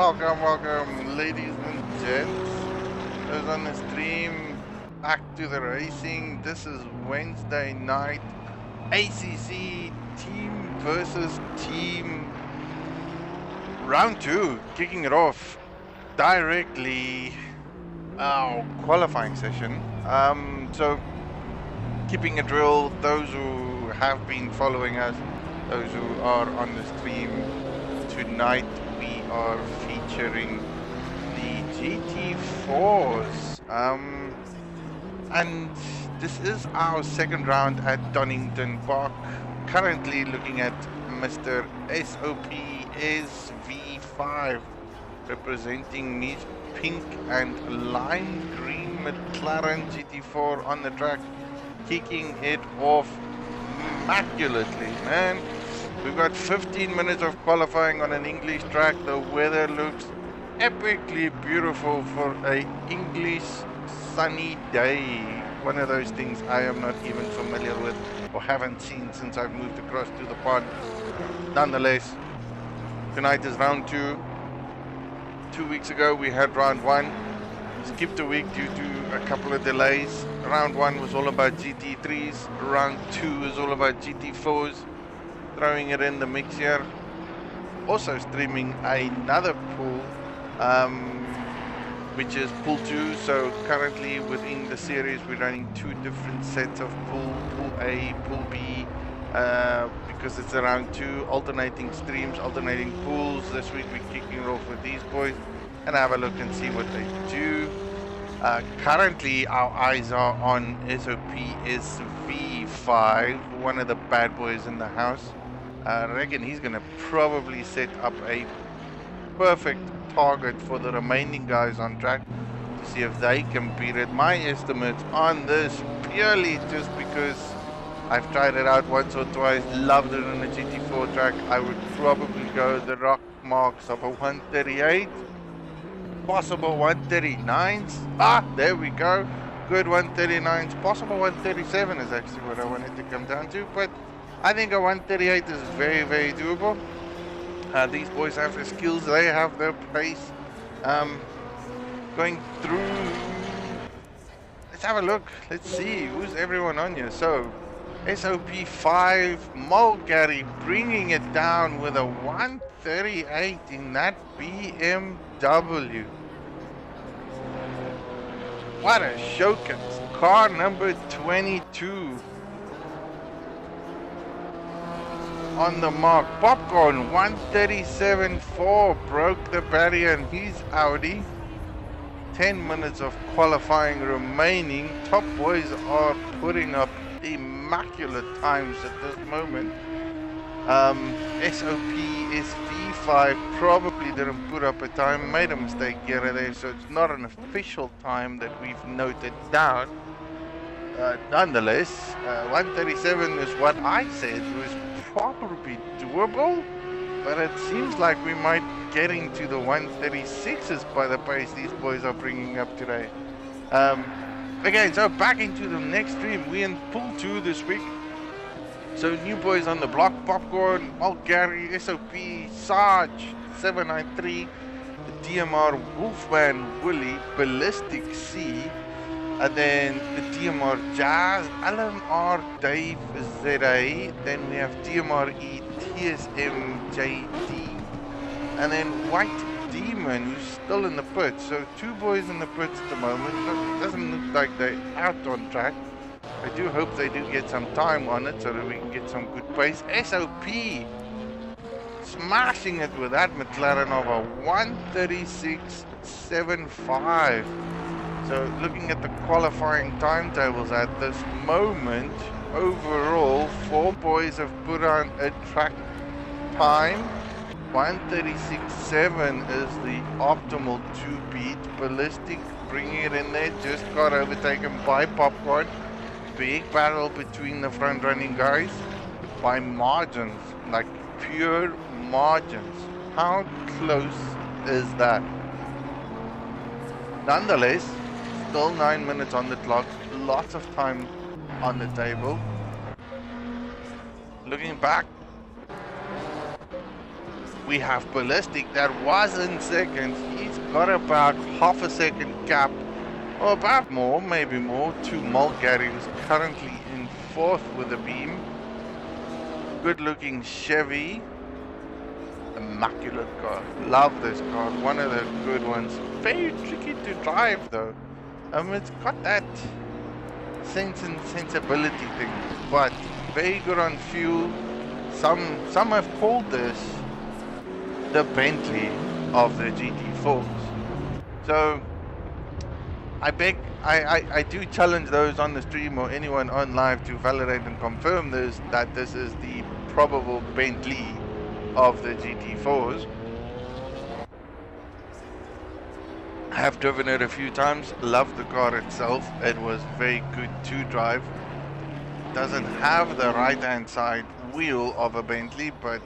welcome, ladies and gents. Those on the stream, back to the racing. This is Wednesday night, ACC team versus team, round 2, kicking it off directly our qualifying session. So keeping it real, those who have been following us, those who are on the stream tonight, we are featuring the GT4s, and this is our second round at Dinington Park. Currently looking at Mr. SOP SV5 representing his pink and lime green McLaren GT4 on the track, kicking it off immaculately, man. We've got 15 minutes of qualifying on an English track. The weather looks epically beautiful for a English sunny day. One of those things I am not even familiar with or haven't seen since I've moved across to the pod. Nonetheless, tonight is round 2. 2 weeks ago we had round 1. Skipped a week due to a couple of delays. Round 1 was all about GT3s. Round 2 is all about GT4s. Throwing it in the mix here. Also streaming another pool, which is pool 2. So currently within the series we're running 2 different sets of pool A, pool B, because it's a round 2, alternating streams, alternating pools. This week we're kicking it off with these boys and have a look and see what they do. Currently our eyes are on SOP SV5, one of the bad boys in the house. I reckon he's going to probably set up a perfect target for the remaining guys on track to see if they can beat it. My estimates on this, purely just because I've tried it out once or twice, loved it on a GT4 track, I would probably go the rock marks of a 138, possible 139s. Ah, there we go. Good 139s, possible 137 is actually what I wanted to come down to, but I think a 138 is very, very doable. These boys have the skills, they have their pace. Going through, let's have a look, let's see who's everyone on here. So SOP5, Mulgary bringing it down with a 138 in that BMW. What a showcase. Car number 22 on the mark. Popcorn 137.4 broke the barrier in his Audi. 10 minutes of qualifying remaining. Top boys are putting up immaculate times at this moment. SOP SV5 probably didn't put up a time, made a mistake here or there, so it's not an official time that we've noted down. Nonetheless, 137 is what I said was probably doable, but it seems like we might get into the 136s by the pace these boys are bringing up today. Okay, so back into the next stream. We're in pool 2 this week. So new boys on the block: Popcorn, Mulgary, SOP, Sarge, 793, the DMR Wolfman Willie, Ballistic C, and then the DMR Jazz, LMR Dave ZA, then we have DMR E TSM JD, and then White Demon, who's still in the pits. So 2 boys in the pits at the moment. It doesn't look like they're out on track. I do hope they do get some time on it so that we can get some good pace. SOP smashing it with that McLaren of a 136.75. So looking at the qualifying timetables at this moment, overall 4 boys have put on a track time. 136.7 is the optimal to beat. Ballistic bringing it in there, just got overtaken by Popcorn. Big battle between the front running guys by margins, like pure margins. How close is that? Nonetheless, still 9 minutes on the clock, lots of time on the table. Looking back, We have Ballistic that was in second. He's got about half a second gap, or about more, maybe more, to Mulgary, who's currently in fourth with a beam. Good looking Chevy. Immaculate car. Love this car. One of the good ones. Very tricky to drive though. It's got that sense and sensibility thing, but very good on fuel. Some have called this the Bentley of the GT4s. So I do challenge those on the stream or anyone on live to validate and confirm this, that this is the probable Bentley of the GT4s. I have driven it a few times, loved the car itself. It was very good to drive. Doesn't have the right hand side wheel of a Bentley, but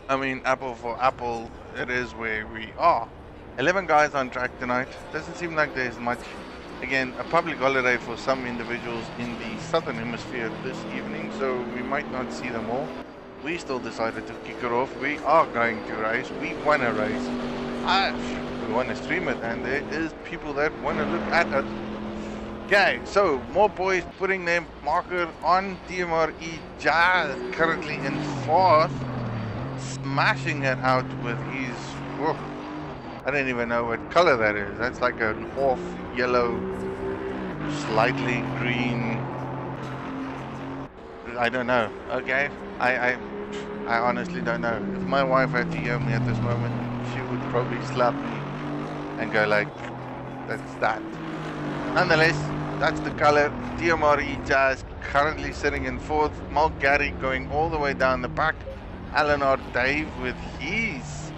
I mean, apple for apple, it is where we are. 11 guys on track tonight. Doesn't seem like there's much. Again, a public holiday for some individuals in the southern hemisphere this evening, so we might not see them all. We still decided to kick it off. We are going to race. We want to race. We want to stream it, and there is people that want to look at it. Okay, so more boys putting their marker on. DMRE Jazz currently in fourth, smashing it out with his, I don't even know what color that is. That's like an off yellow, slightly green, I don't know. Okay, I honestly don't know. If my wife had to hear me at this moment, she would probably slap me and go like, that's that. Nonetheless, that's the color. DMRE Jazz currently sitting in fourth. Mulgary going all the way down the back. Alan R. Dave with his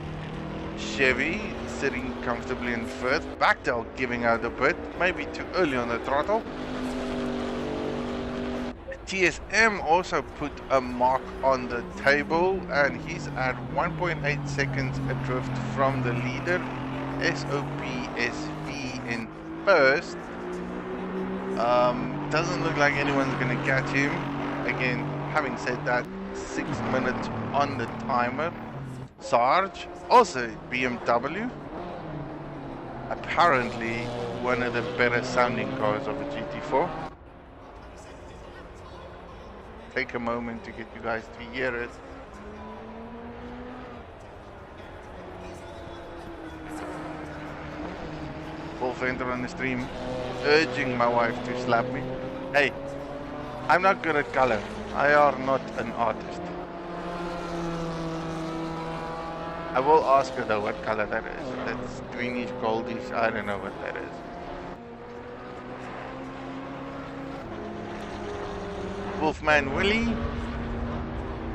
Chevy sitting comfortably in fifth. Backtail giving out a bit, maybe too early on the throttle. TSM also put a mark on the table, and he's at 1.8 seconds adrift from the leader. SOPSV in first. Doesn't look like anyone's going to catch him. Again, having said that, 6 minutes on the timer. Sarge, also BMW. Apparently one of the better sounding cars of a GT4. Take a moment to get you guys to hear it. Full fender on the stream, urging my wife to slap me. Hey, I'm not good at color. I are not an artist. I will ask her though what color that is. That's greenish, goldish, I don't know what that is. Wolfman Willie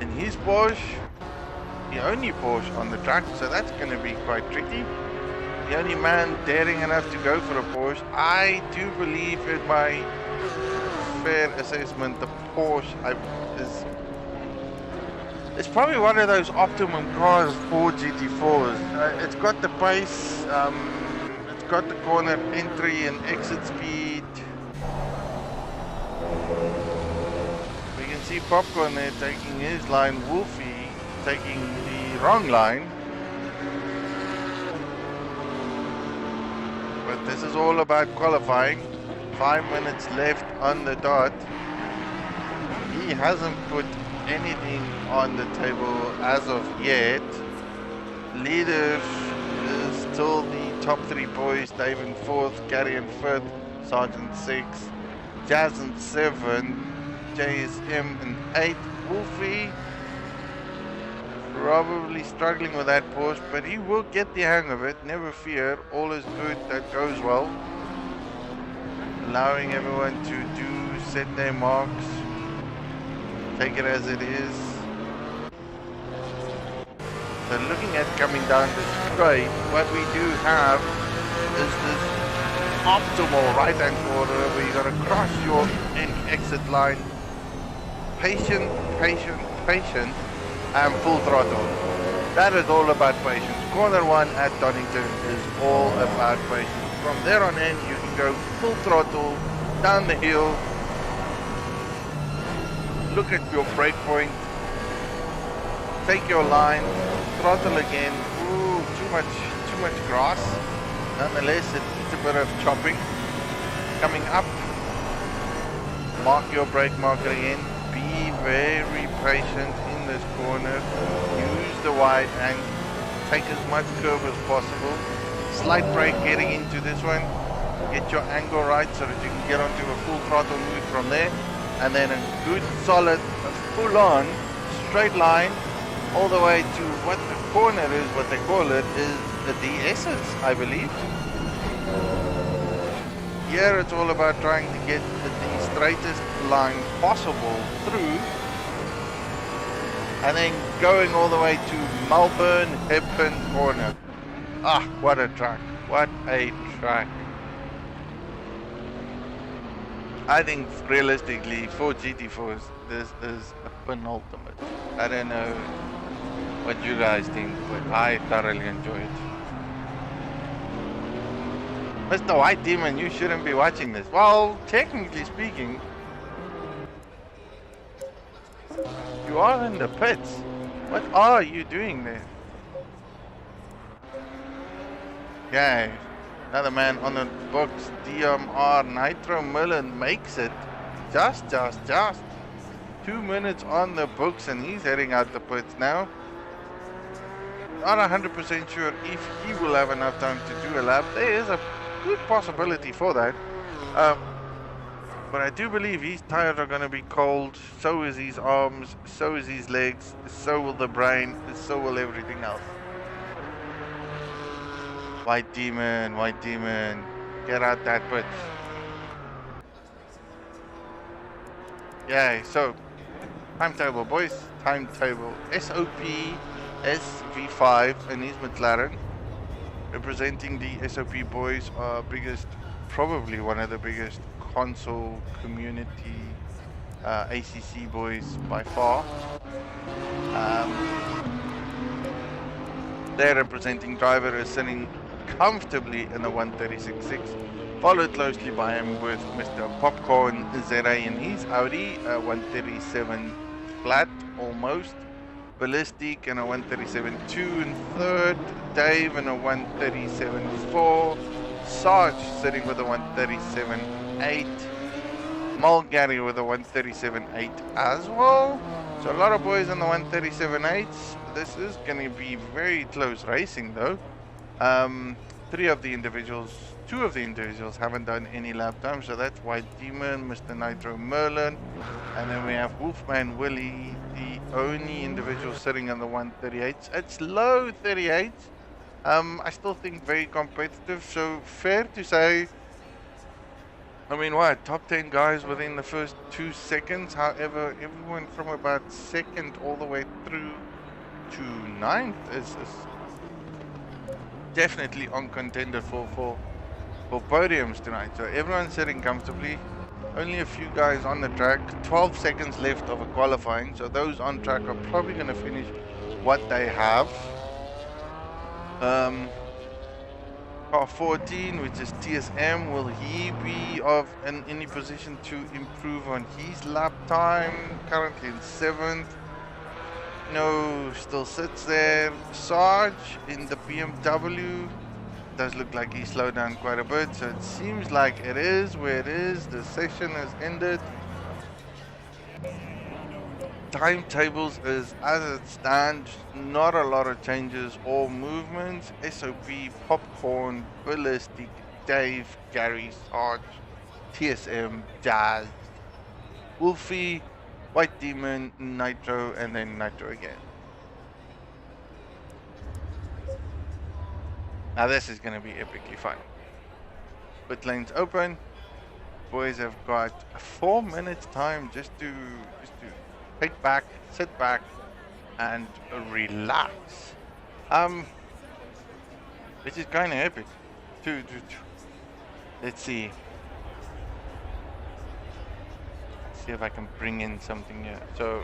in his Porsche. The only Porsche on the track, so that's going to be quite tricky. The only man daring enough to go for a Porsche. I do believe in my fair assessment the Porsche it's probably one of those optimum cars for GT4s. It's got the pace, it's got the corner entry and exit speed. We can see Popcorn there taking his line, Wolfie taking the wrong line. But this is all about qualifying. 5 minutes left on the dot. He hasn't put anything on the table as of yet. Leader is still the top three boys. Dave in fourth, Gary in fifth, Sergeant 6, Jazz in 7, JSM in 8. Wolfie probably struggling with that Porsche, but he will get the hang of it. Never fear, all is good that goes well. Allowing everyone to set their marks. Take it as it is. So looking at coming down the straight, what we do have is this optimal right hand corner where you got to cross your exit line. Patient, patient, patient, and full throttle. That is all about patience. Corner 1 at Dinington is all about patience. From there on in, you can go full throttle down the hill. Look at your brake point, take your line, throttle again. Ooh, too much grass. Nonetheless, it needs a bit of chopping. Coming up, mark your brake marker again. Be very patient in this corner. Use the wide and take as much curve as possible. Slight brake getting into this one. Get your angle right so that you can get onto a full throttle move from there. And then a good solid full on straight line all the way to what the corner is, what they call it, is the DS's, I believe. Here it's all about trying to get the straightest line possible through and then going all the way to Melbourne Hepburn corner. Ah, what a track. What a track. I think realistically for GT4s this is a penultimate. I don't know what you guys think, but I thoroughly enjoy it. Mr. White Demon, you shouldn't be watching this. Well, technically speaking, you are in the pits. What are you doing there? Okay, another man on the books, DMR Nitro Millen makes it. Just 2 minutes on the books and he's heading out the pits now. Not 100% sure if he will have enough time to do a lap. There is a good possibility for that. But I do believe his tires are going to be cold. So is his arms, so is his legs, so will the brain, so will everything else. White Demon, get out that pit. Yay, so timetable, boys, timetable. SOP SV5 and his McLaren, representing the SOP boys, are biggest, probably one of the biggest console community ACC boys by far. Their representing driver is sitting comfortably in the 136.6, followed closely by him with Mr. Popcorn ZA in his Audi, 137 flat almost. Ballistic in a 137.2 in third, Dave in a 137.4, Sarge sitting with a 137.8, Mulgary with a 137.8 as well. So a lot of boys in the 137.8s. This is going to be very close racing though. Two of the individuals haven't done any lap time, so that's White Demon, Mr. Nitro Merlin, and then we have Wolfman Willie, the only individual sitting on the 138s. It's low 38s. I still think very competitive, so fair to say, I mean, what, top 10 guys within the first 2 seconds. However, everyone from about second all the way through to 9th is definitely on contender for podiums tonight. So everyone's sitting comfortably. Only a few guys on the track. 12 seconds left of a qualifying. So those on track are probably going to finish what they have. Car 14, which is TSM, will he be in any position to improve on his lap time? Currently in 7th. No, still sits there. Sarge in the BMW does look like he slowed down quite a bit, so it seems like it is where it is. The session has ended. Timetables is as it stands, not a lot of changes or movements. SOP, Popcorn, Ballistic, Dave, Gary, Sarge, TSM, Jazz, Wolfie, White Demon, Nitro, and then Nitro again. Now this is going to be epically fun. Pit lanes open. Boys have got 4 minutes time just to take back, sit back, and relax. Which is kind of epic. Let's see. See if I can bring in something here. So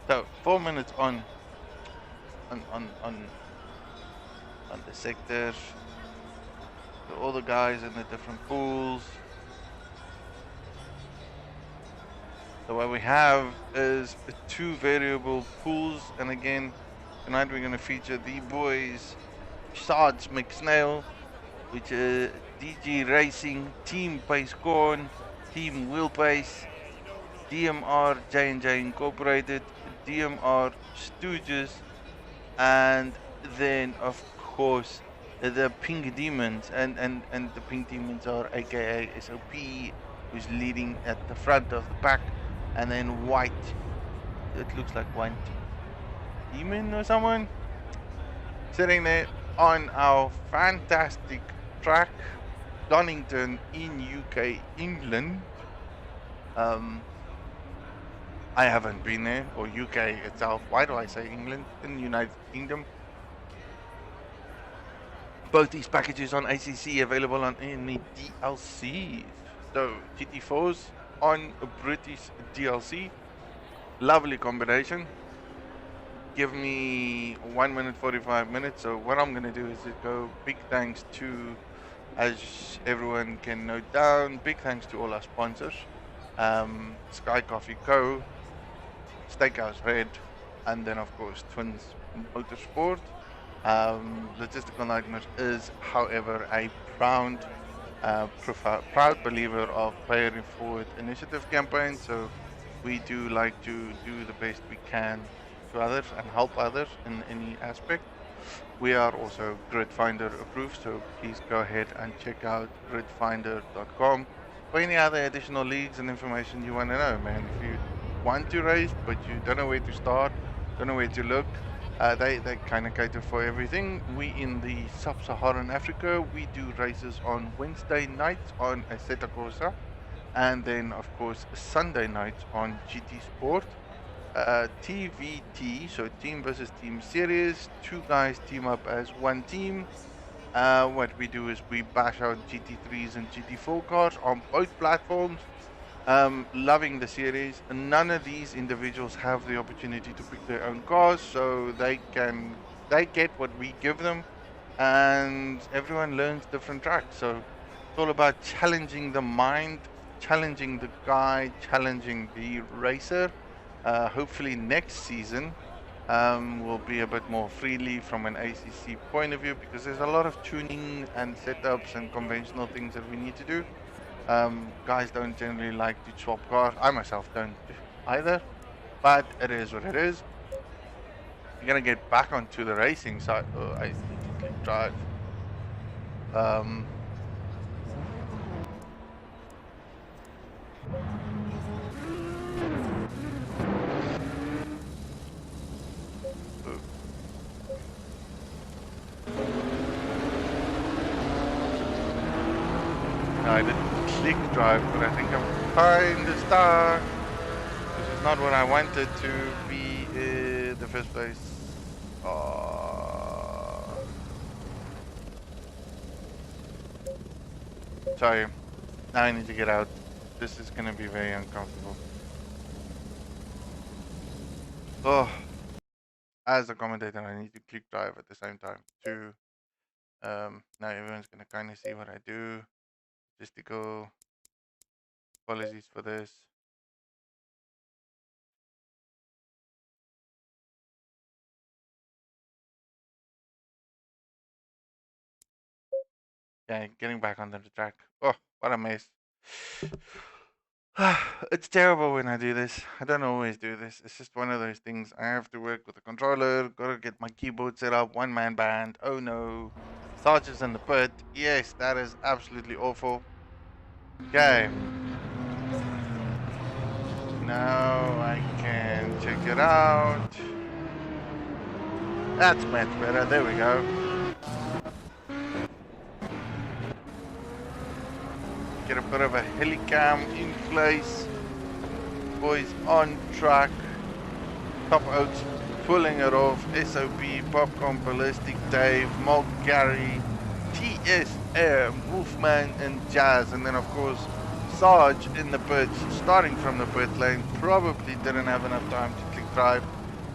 So 4 minutes on the sector. So all the guys in the different pools. So what we have is 2 variable pools, and again, tonight we're going to feature the boys Sarge McSnail, which is DG Racing, Team Pace Corn, Team Wheel Pace, DMR J&J Incorporated, DMR Stooges, and then of course the Pink Demons, and the Pink Demons are aka SOP, who's leading at the front of the pack, and then White, it looks like one demon or someone sitting there on our fantastic track, Donington in UK, England. I haven't been there, or UK itself. Why do I say England? In the United Kingdom. Both these packages on ACC available on any DLC. So GT4s on a British DLC. Lovely combination. Give me 1 minute 45 minutes. So what I'm gonna do is go big thanks to, as everyone can note down, big thanks to all our sponsors. Sky Coffee Co., Steakhouse Red, and then of course Twins Motorsport. Logistical Nightmare is, however, a proud believer of Pay It Forward initiative campaign, so we do like to do the best we can to others and help others in any aspect. We are also GridFinder approved, so please go ahead and check out gridfinder.com for any other additional leads and information you want to know, man. If you want to race but you don't know where to start, don't know where to look, they kind of cater for everything. We in the sub-Saharan Africa, we do races on Wednesday nights on Assetto Corsa, and then of course Sunday nights on GT Sport. TvT, so team versus team series, 2 guys team up as 1 team. What we do is we bash out GT3s and GT4 cars on both platforms. Loving the series. None of these individuals have the opportunity to pick their own cars, so they get what we give them, and everyone learns different tracks. So it's all about challenging the mind, challenging the guy, challenging the racer. Hopefully next season will be a bit more freely from an ACC point of view, because there's a lot of tuning and setups and conventional things that we need to do. Guys don't generally like to swap cars. I myself don't either, but it is what it is. We're gonna get back onto the racing side. Oh, I need to drive. No, I didn't click drive, but I think I'm kind of stuck. This is not what I wanted to be in the first place. Sorry, now I need to get out. This is gonna be very uncomfortable. Oh, as a commentator, I need to click drive at the same time too. Now everyone's gonna kind of see what I do. Logistical, apologies for this. Yeah, getting back onto the track. Oh, what a mess. It's terrible when I do this. I don't always do this. It's just one of those things. I have to work with the controller, gotta get my keyboard set up, 1-man band. Oh no. Sarge is in the pit. Yes, that is absolutely awful. Okay. Now I can check it out. That's much better. There we go. Get a bit of a helicam in place. Boys on track. Top Oaks pulling it off. SOP, Popcorn, Ballistic, Dave, Mark, Gary, TSM, Wolfman, and Jazz. And then of course Sarge in the pits, starting from the pit lane. Probably didn't have enough time to click drive.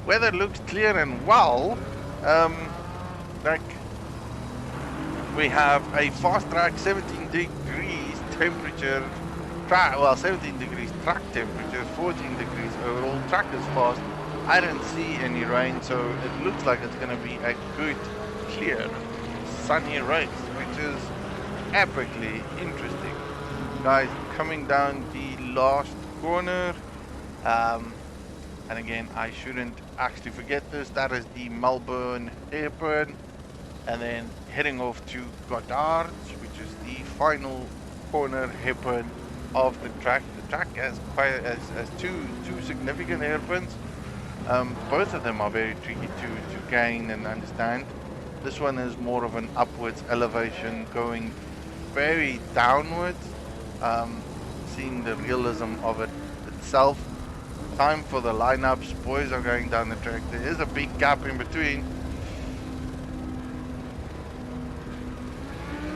Weather looks clear and well. Like we have a fast track, 17 degrees temperature, well 17 degrees track temperature, 14 degrees overall. Track is fast. I don't see any rain, so it looks like it's going to be a good, clear, sunny race, which is epically interesting. Guys, coming down the last corner, and again, I shouldn't actually forget this, that is the Melbourne Airport, and then heading off to Goddard, which is the final corner hairpin of the track. The track has two significant hairpins. Both of them are very tricky to gain and understand. This one is more of an upwards elevation going very downwards, seeing the realism of it itself. Time for the lineups. Boys are going down the track. There is a big gap in between.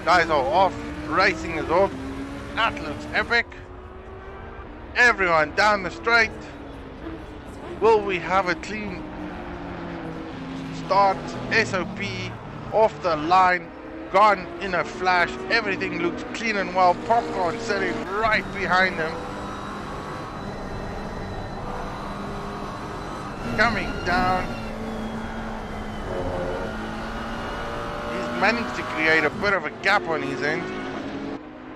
Guys are off. Racing is off. That looks epic. Everyone down the straight. Will we have a clean start? SOP off the line, gone in a flash. Everything looks clean and well. Popcorn sitting right behind him. Coming down. He's managed to create a bit of a gap on his end.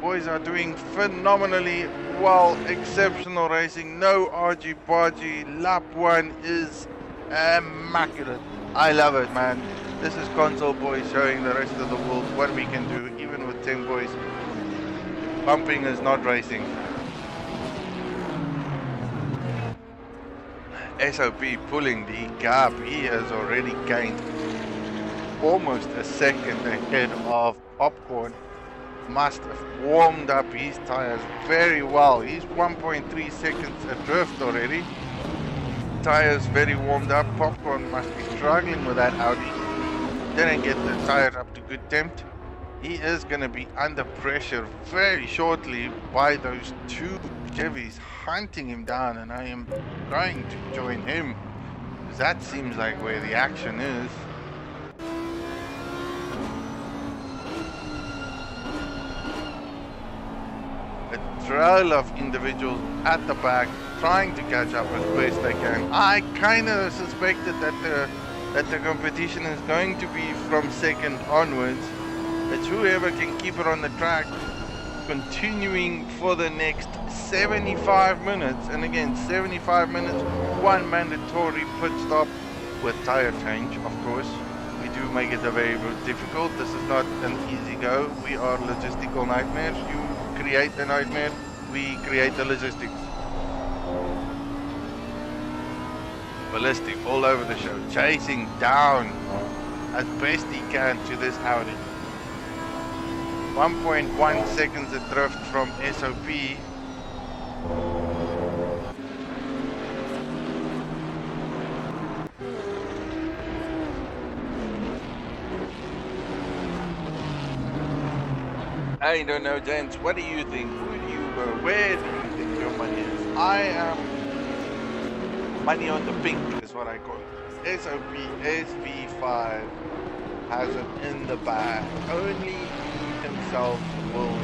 Boys are doing phenomenally well. Exceptional racing. No argy-bargy. Lap 1 is immaculate. I love it, man. This is console boys showing the rest of the world what we can do, even with 10 boys. Bumping is not racing. SOP pulling the gap. He has already gained almost a second ahead of Popcorn. Must have warmed up his tires very well. He's 1.3 seconds adrift already. Tires very warmed up. Popcorn must be struggling with that Audi. Didn't get the tires up to good temp. He is going to be under pressure very shortly by those two Chevys hunting him down, and I am going to join him. That seems like where the action is. A trail of individuals at the back trying to catch up as best they can. I kind of suspected that the competition is going to be from second onwards. It's whoever can keep it on the track, continuing for the next 75 minutes. And again, 75 minutes, one mandatory pit stop with tire change, of course. We do make it a very, very difficult. This is not an easy go. We are logistical nightmares. You create the nightmare, we create the logistics. Ballistic all over the show, chasing down as best he can to this Audi. 1.1 seconds adrift from SOP. I don't know, gents. What do you think? Who do you go? Where do you think your money is? I am money on the pink is what I call it. SOP SV5 has it in the bag. Only himself will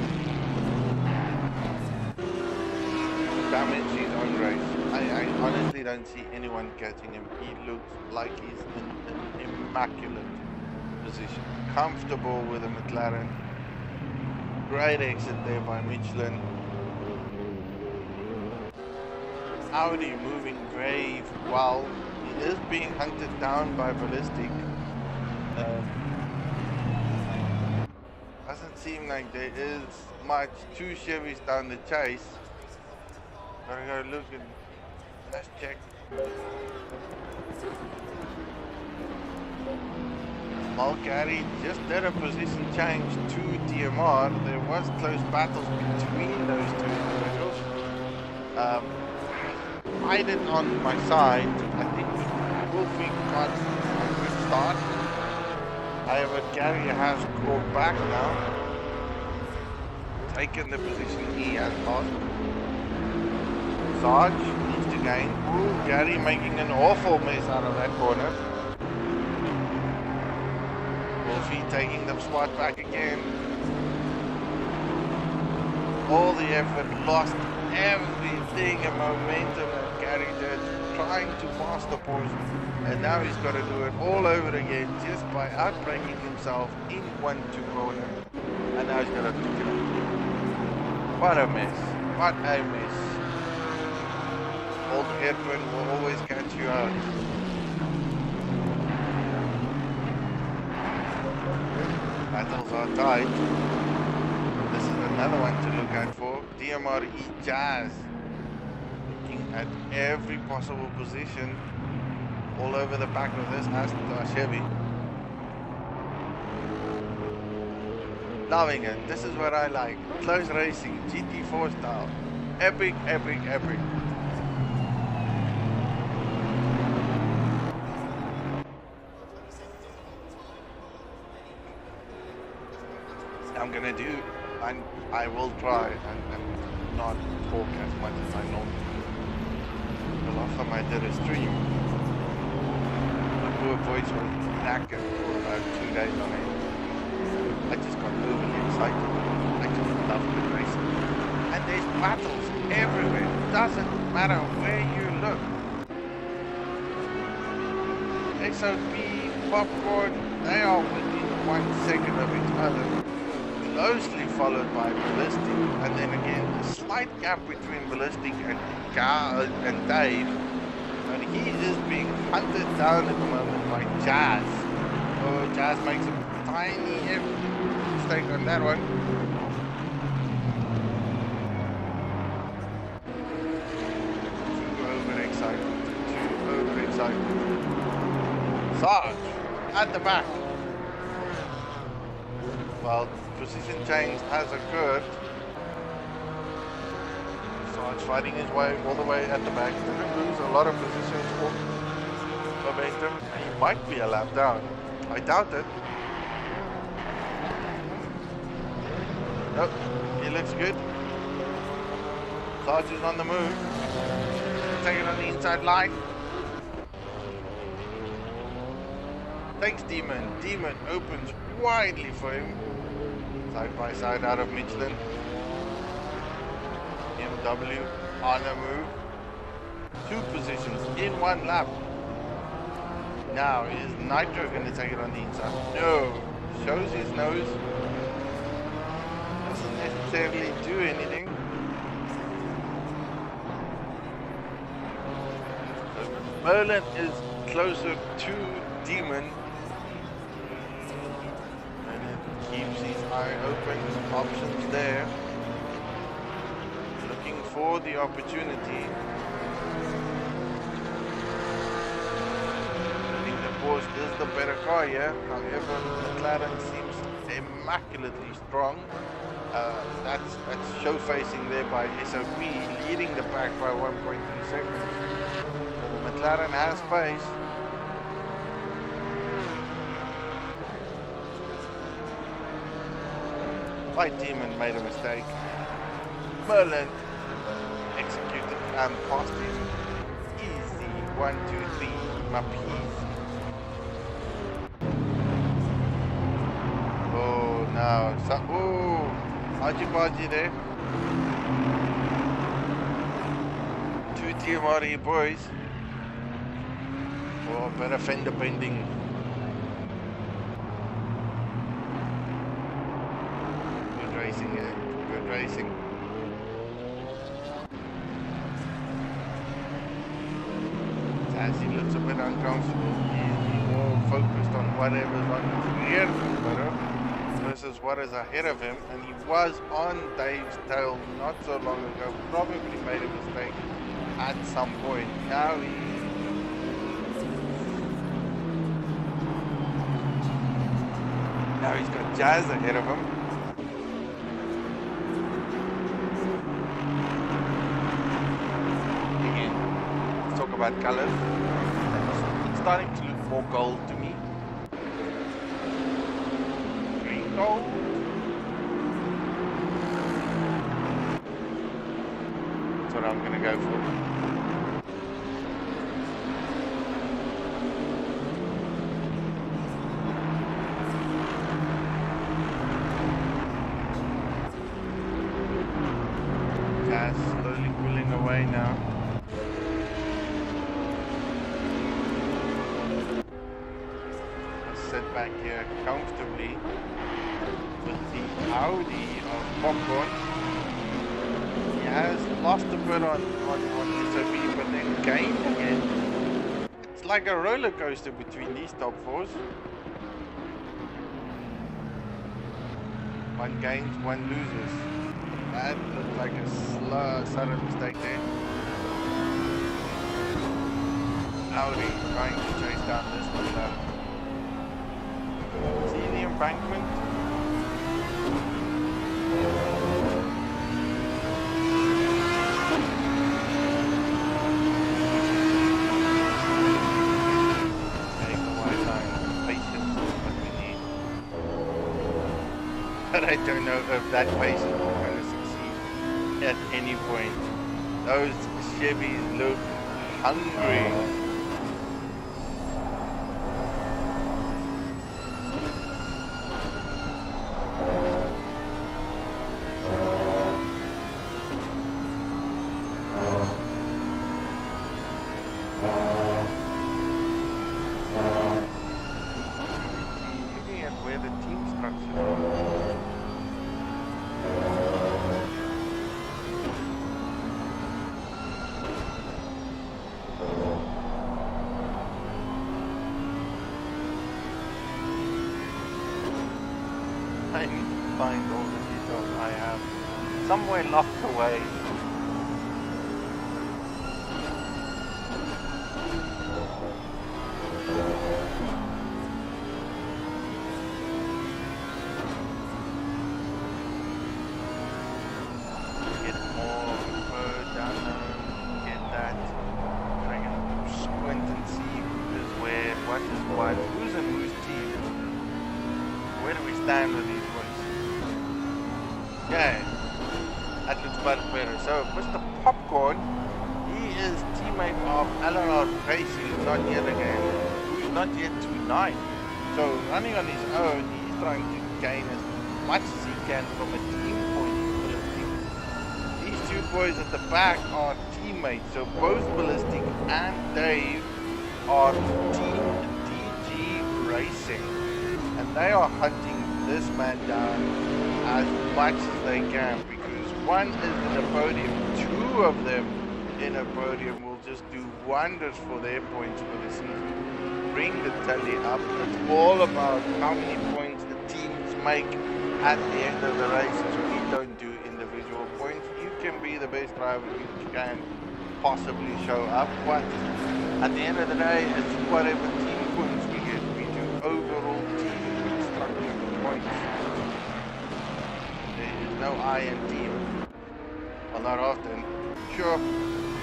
damage his own race. I honestly don't see anyone catching him. He looks like he's in an immaculate position. Comfortable with a McLaren. Great exit there by Michelin. Audi moving very well. He is being hunted down by Ballistic. Doesn't seem like there is much. Two Chevys down the chase. Gotta go look and let's check. Mulcahy just did a position change to DMR. There was close battles between those two individuals. I did on my side. I think Wolfie got a good start. However, Gary has crawled back now. Taken the position he has lost. Sarge needs to again. Ooh, Gary making an awful mess out of that corner. Wolfie taking the spot back again. All the effort, lost everything and momentum that Gary did, trying to pass the post, and now he's got to do it all over again just by outbreaking himself in 1-2 corner, and now he's got to pick it up. What a mess, what a mess. Old hairpin will always catch you out. Battles are tight. This is another one to look out for. DMRE Jazz. Looking at every possible position all over the back of this Assetto Chevy. Loving it. This is what I like. Close racing, GT4 style. Epic, epic, epic. I'm gonna do, and I will try and not talk as much as I normally do. The last time I did a stream, my poor voice was knackered for about 2 days on end. I just got overly excited. I just love the racing. And there's battles everywhere. Doesn't matter where you look. SOP, Popcorn, they are within 1 second of each other. Closely followed by Ballistic, and then again a slight gap between Ballistic and Dave, but he is being hunted down at the moment by Jazz. Oh, Jazz makes a tiny mistake on that one. Too overexcited. Sarge at the back. Well, position change has occurred. Sarge fighting his way all the way at the back. Didn't lose a lot of positions for momentum. He might be a lap down. I doubt it. Nope, he looks good. Sarge is on the move. Take it on the inside line. Thanks, Demon. Demon opens widely for him. Side by side out of Michelin. BMW on a move. 2 positions in 1 lap. Now, is Nitro going to take it on the inside? No. Shows his nose. Doesn't necessarily do anything. So Merlin is closer to Demon. Keeps his eye open, options there. Looking for the opportunity. I think the Porsche is the better car here. However, McLaren seems immaculately strong. That's show facing there by SOP, leading the pack by 1.3 seconds. So the McLaren has pace. White Demon made a mistake. Merlin executed and passed him. Easy. 1, 2, 3. My piece. Oh, no. So, oh, Haji there. 2 TMRE boys. Oh, better fender bending. Good racing. As he looks a bit uncomfortable, he's more focused on whatever's on his rear mirror versus what is ahead of him, and he was on Dave's tail not so long ago, probably made a mistake at some point. Now he's got Jazz ahead of him. About colors. It's starting to look more gold to me. Green gold. That's what I'm gonna go for. get back here comfortably with the Audi of Popcorn. He has lost a bit on SOB, but then gained again. It's like a roller coaster between these top fours. One gains, one loses. That looked like a sudden mistake there. Audi trying to chase down this one. See the embankment? Take the white line. Patience is what we need. But I don't know if that patience is going to succeed at any point. Those Chevys look hungry. I need to find all the details I have somewhere locked away. Get more info down there, get that. Try and squint and see who is where, what is what, who's in whose team. Where do we stand with these boys? Okay, that looks much better. So, Mr. Popcorn, he is teammate of LRR Pace, who's not yet who's not yet to 9. So, running on his own, he's trying to gain as much as he can from a team point of view. These two boys at the back are teammates, so both Ballistic and Dave are Team DG Racing. And they are hunting this man down as much as they can, because one is in a podium, two of them in a podium will just do wonders for their points for the season. Bring the tally up. It's all about how many points the teams make at the end of the races. We don't do individual points. You can be the best driver you can possibly show up, but at the end of the day, it's whatever team points we get. We do overall team points. There is no I in team. Well, not often. Sure,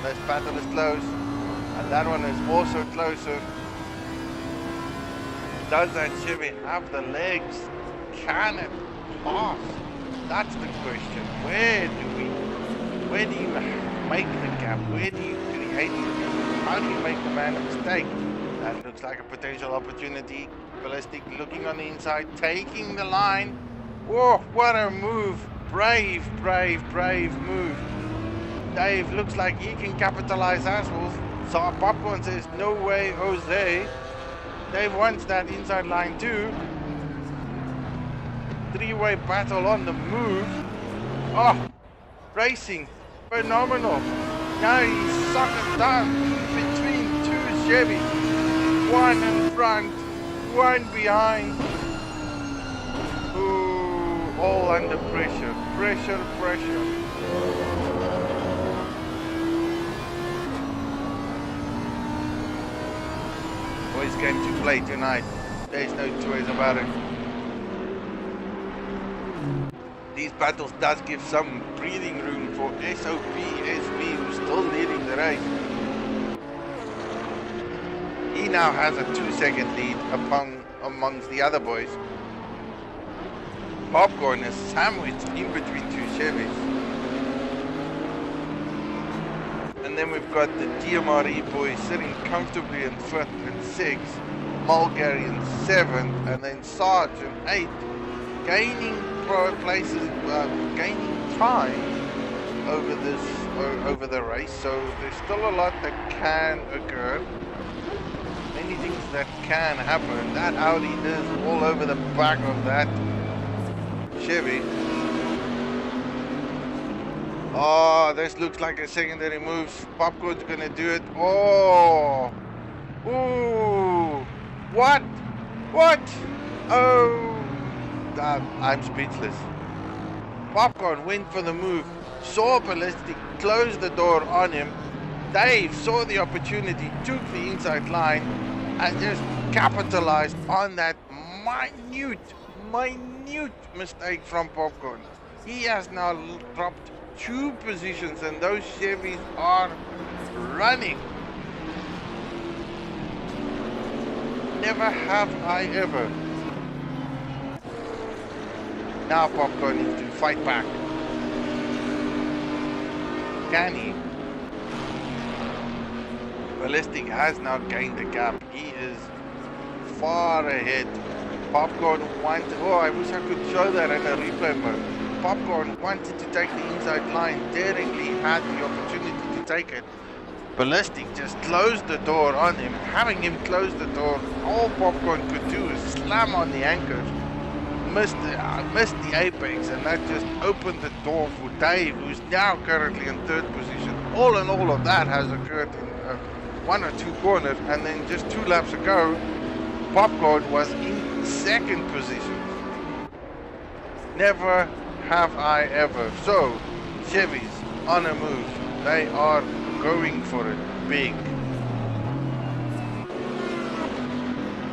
this battle is close, and that one is also closer. Does that Chevy have the legs? Can it pass? That's the question. Where do you make the gap? Where do you create the gap? How do you make the man a mistake? That looks like a potential opportunity. Ballistic looking on the inside, taking the line. Whoa, what a move. Brave move. Dave looks like he can capitalize as well. So Popcorn says, no way, Jose. Dave wants that inside line too. Three-way battle on the move. Oh, racing. Phenomenal. Now he's sucking down between two Chevys. One in front, one behind. Ooh, all under pressure. Pressure. Boys game to play tonight. There's no two ways about it. These battles does give some breathing room for SOP-SB, who's still leading the race. He now has a 2-second lead amongst the other boys. Popcorn is sandwiched in between two Chevys. And then we've got the DMRE boys sitting comfortably in 5th and 6th, Mulgary in 7th, and then Sarge in 8th, gaining places, gaining time over the race. So there's still a lot that can occur. many things that can happen. That Audi is all over the back of that Chevy. Oh, this looks like a secondary move. Popcorn's gonna do it. Oh! Ooh! What? What? Oh! I'm speechless. Popcorn went for the move, saw Ballistic, closed the door on him. Dave saw the opportunity, took the inside line, and just capitalized on that minute mistake from Popcorn. He has now dropped 2 positions, and those Chevys are running. Never have I ever. Now Popcorn needs to fight back. Can he? Ballistic has now gained the gap. He is far ahead. Popcorn wanted, oh, I wish I could show that in a replay mode. Popcorn wanted to take the inside line, daringly had the opportunity to take it. Ballistic just closed the door on him. Having him close the door, all Popcorn could do is slam on the anchors. Missed the apex, and that just opened the door for Dave, who's now currently in 3rd position. All in all of that has occurred in 1 or 2 corners, and then just 2 laps ago, Popcorn was in 2nd position. Never have I ever. So, Chevys on a move. They are going for it big.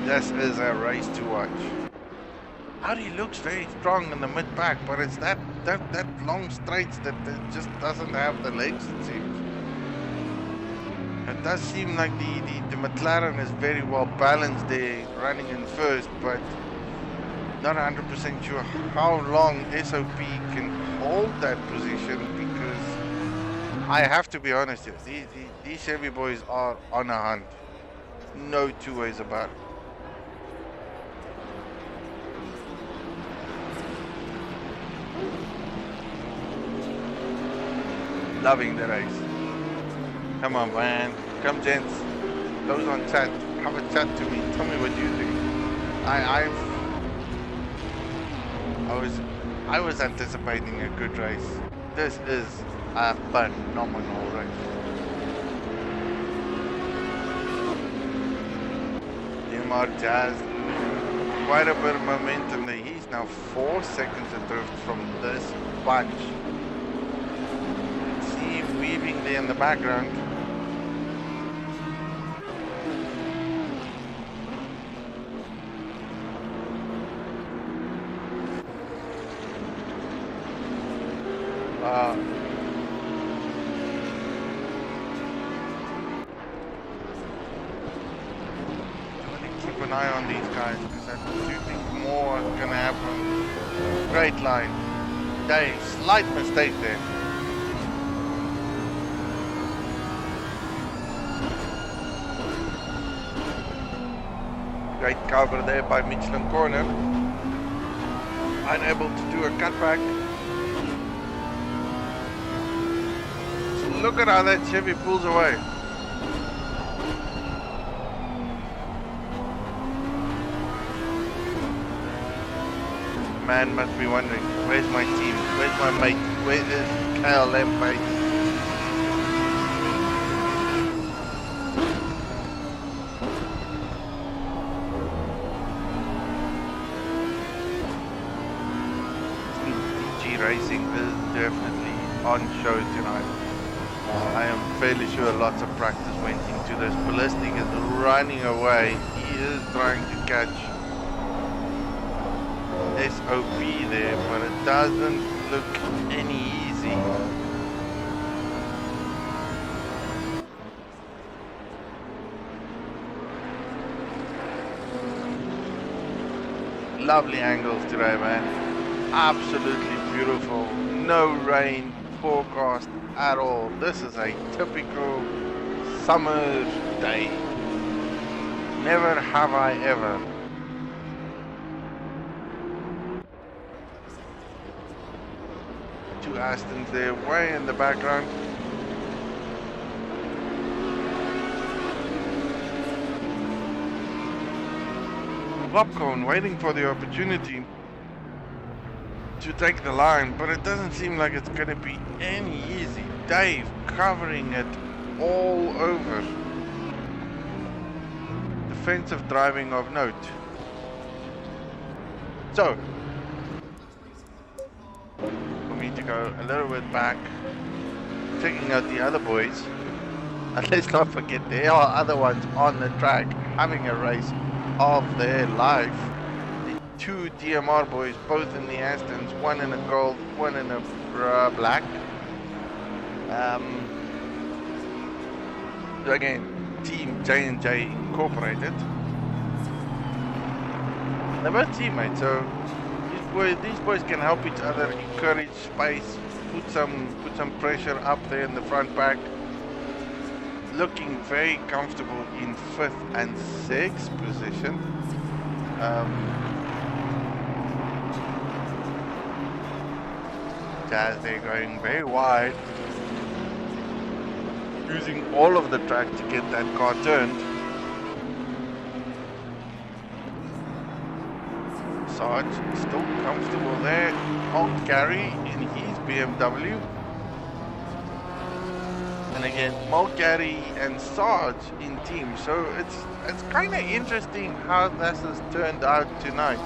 This is a race to watch. Audi looks very strong in the mid-pack, but it's that long straight that it just doesn't have the legs, it seems. It does seem like the McLaren is very well balanced there, running in first, but not 100% sure how long SOP can hold that position, because I have to be honest here, these Chevy boys are on a hunt. No 2 ways about it. Loving the race. Come on, man. Come, gents. Those on chat, have a chat to me. Tell me what you think. I was anticipating a good race. This is a phenomenal race. Demar Jazz, quite a bit of momentum there. He's now 4 seconds adrift from this bunch. See him weaving there in the background. Keep an eye on these guys, because I do think more is gonna happen. Great line. Dave, slight mistake there. Great cover there by Michelin Corner. Unable to do a cutback. So look at how that Chevy pulls away. Man must be wondering, where's my team? Where's my mate? Where is KLM, mate? DG Racing is definitely on show tonight. I am fairly sure lots of practice went into this. Ballistic is running away. He is trying to catch SOP there, but it doesn't look any easy. Lovely angles today, man. Absolutely beautiful. No rain forecast at all. This is a typical summer day. Never have I ever. Two Astons there, way in the background. Popcorn waiting for the opportunity to take the line, but it doesn't seem like it's going to be any easy. Dave covering it all over. Defensive driving of note. So, for me to go a little bit back, checking out the other boys. And let's not forget, there are other ones on the track having a race of their life. The two DMR boys, both in the Astons, one in a gold, one in a black. Again, Team J&J Incorporated. They're both teammates, so these boys can help each other, encourage space, put some pressure up there in the front back. Looking very comfortable in 5th and 6th position. Jazz, they're going very wide, using all of the track to get that car turned. Sarge still comfortable there. Old Gary in his BMW. And again, Mulgary and Sarge in teams. So it's kind of interesting how this has turned out tonight.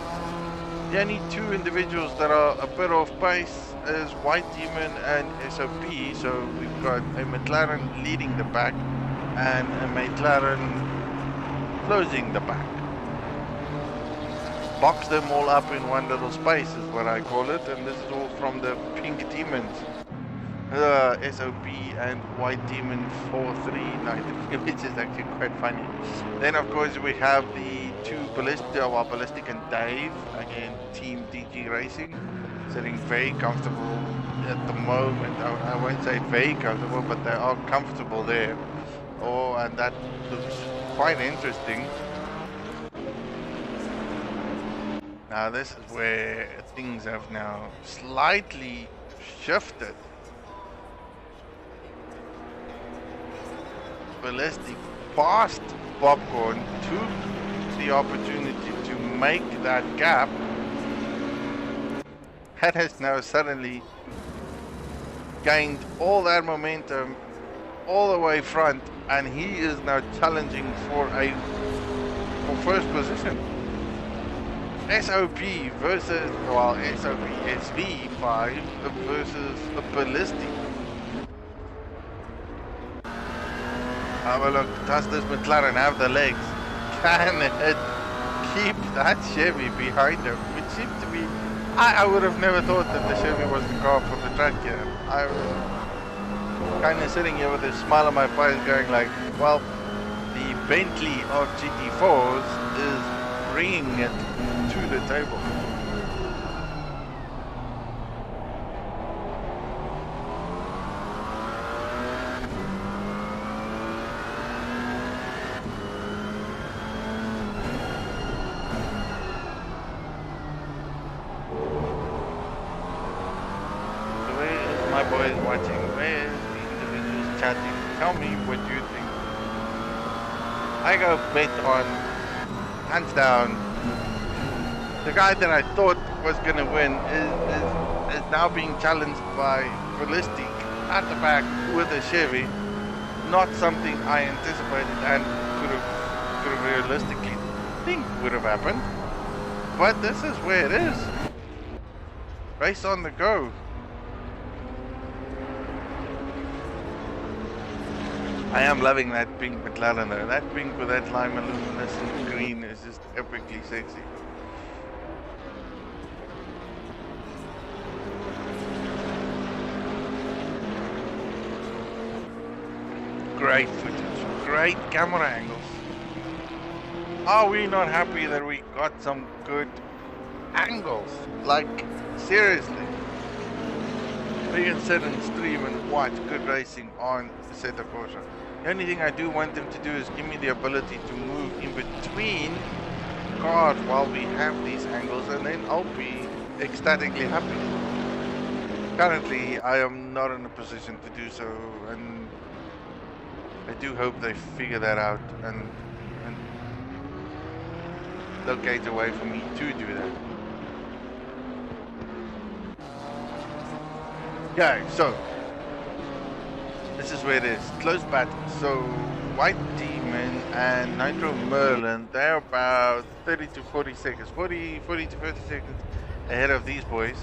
The only two individuals that are a bit off pace is White Demon and SOP. So we've got a McLaren leading the pack and a McLaren closing the pack. Box them all up in one little space is what I call it, and this is all from the Pink Demons. SOP and White Demon 4-3, which is actually quite funny. Then of course we have the two Ballistic and Dave, again Team DG Racing, sitting very comfortable at the moment. I won't say very comfortable, but they are comfortable there. Oh, and that looks quite interesting. Now this is where things have now slightly shifted. Ballistic past Popcorn, took the opportunity to make that gap. That has now suddenly gained all that momentum all the way front, and he is now challenging for first position. SOP versus, well, SOP SV5 versus a Ballistic. Have a look, does this McLaren have the legs? Can it keep that Chevy behind him? Which seems to be, I would have never thought that the Chevy was the car for the track here. I was kind of sitting here with a smile on my face going like, well, the Bentley of GT4s is bringing it to the table. So where is my boys watching? Where is the individuals chatting? Tell me what you think. I go bet on, hands down, the guy that I thought was going to win is now being challenged by Ballistic at the back with a Chevy. Not something I anticipated and could have realistically think would have happened. But this is where it is. Race on the go. I am loving that pink McLaren though. That pink with that lime luminescent green is just epically sexy. Great footage, great camera angles. Are we not happy that we got some good angles? Like, seriously. We can sit and stream and watch good racing on Assetto Corsa. The only thing I do want them to do is give me the ability to move in between cars while we have these angles, and then I'll be ecstatically happy. Currently, I am not in a position to do so, and I do hope they figure that out and locates away for me to do that. Okay, so this is where it is. Close battle. So White Demon and Nitro Merlin, they're about 30 to 40 seconds, 40 to 50 seconds ahead of these boys.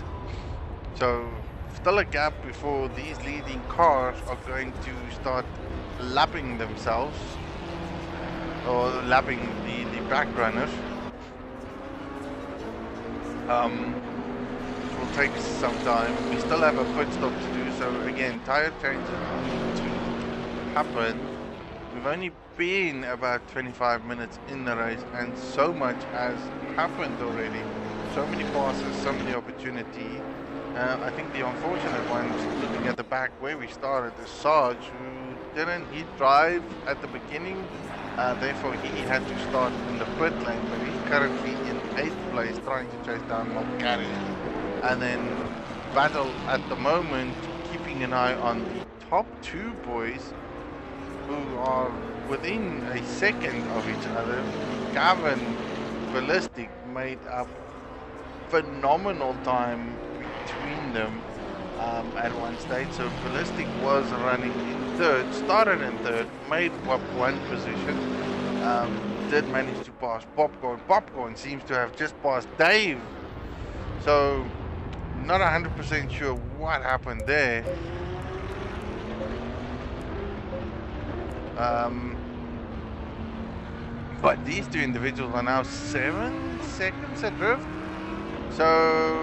So still a gap before these leading cars are going to start lapping themselves, or lapping the back runners. It will take some time. We still have a pit stop to do, so again, tire changes need to happen. We've only been about 25 minutes in the race, and so much has happened already. So many passes, so many opportunity. I think the unfortunate one, looking at the back where we started, is Sarge, who didn't heat drive at the beginning. Therefore, he had to start in the pit lane, but he's currently in 8th place, trying to chase down Mulcahy. And then battle at the moment, keeping an eye on the top two boys, who are within a second of each other. Gavin Ballistic made up phenomenal time between them at one stage. So Ballistic was running in third, started in third, made up one position, did manage to pass Popcorn. Popcorn seems to have just passed Dave. So not 100% sure what happened there. But these two individuals are now 7 seconds adrift. So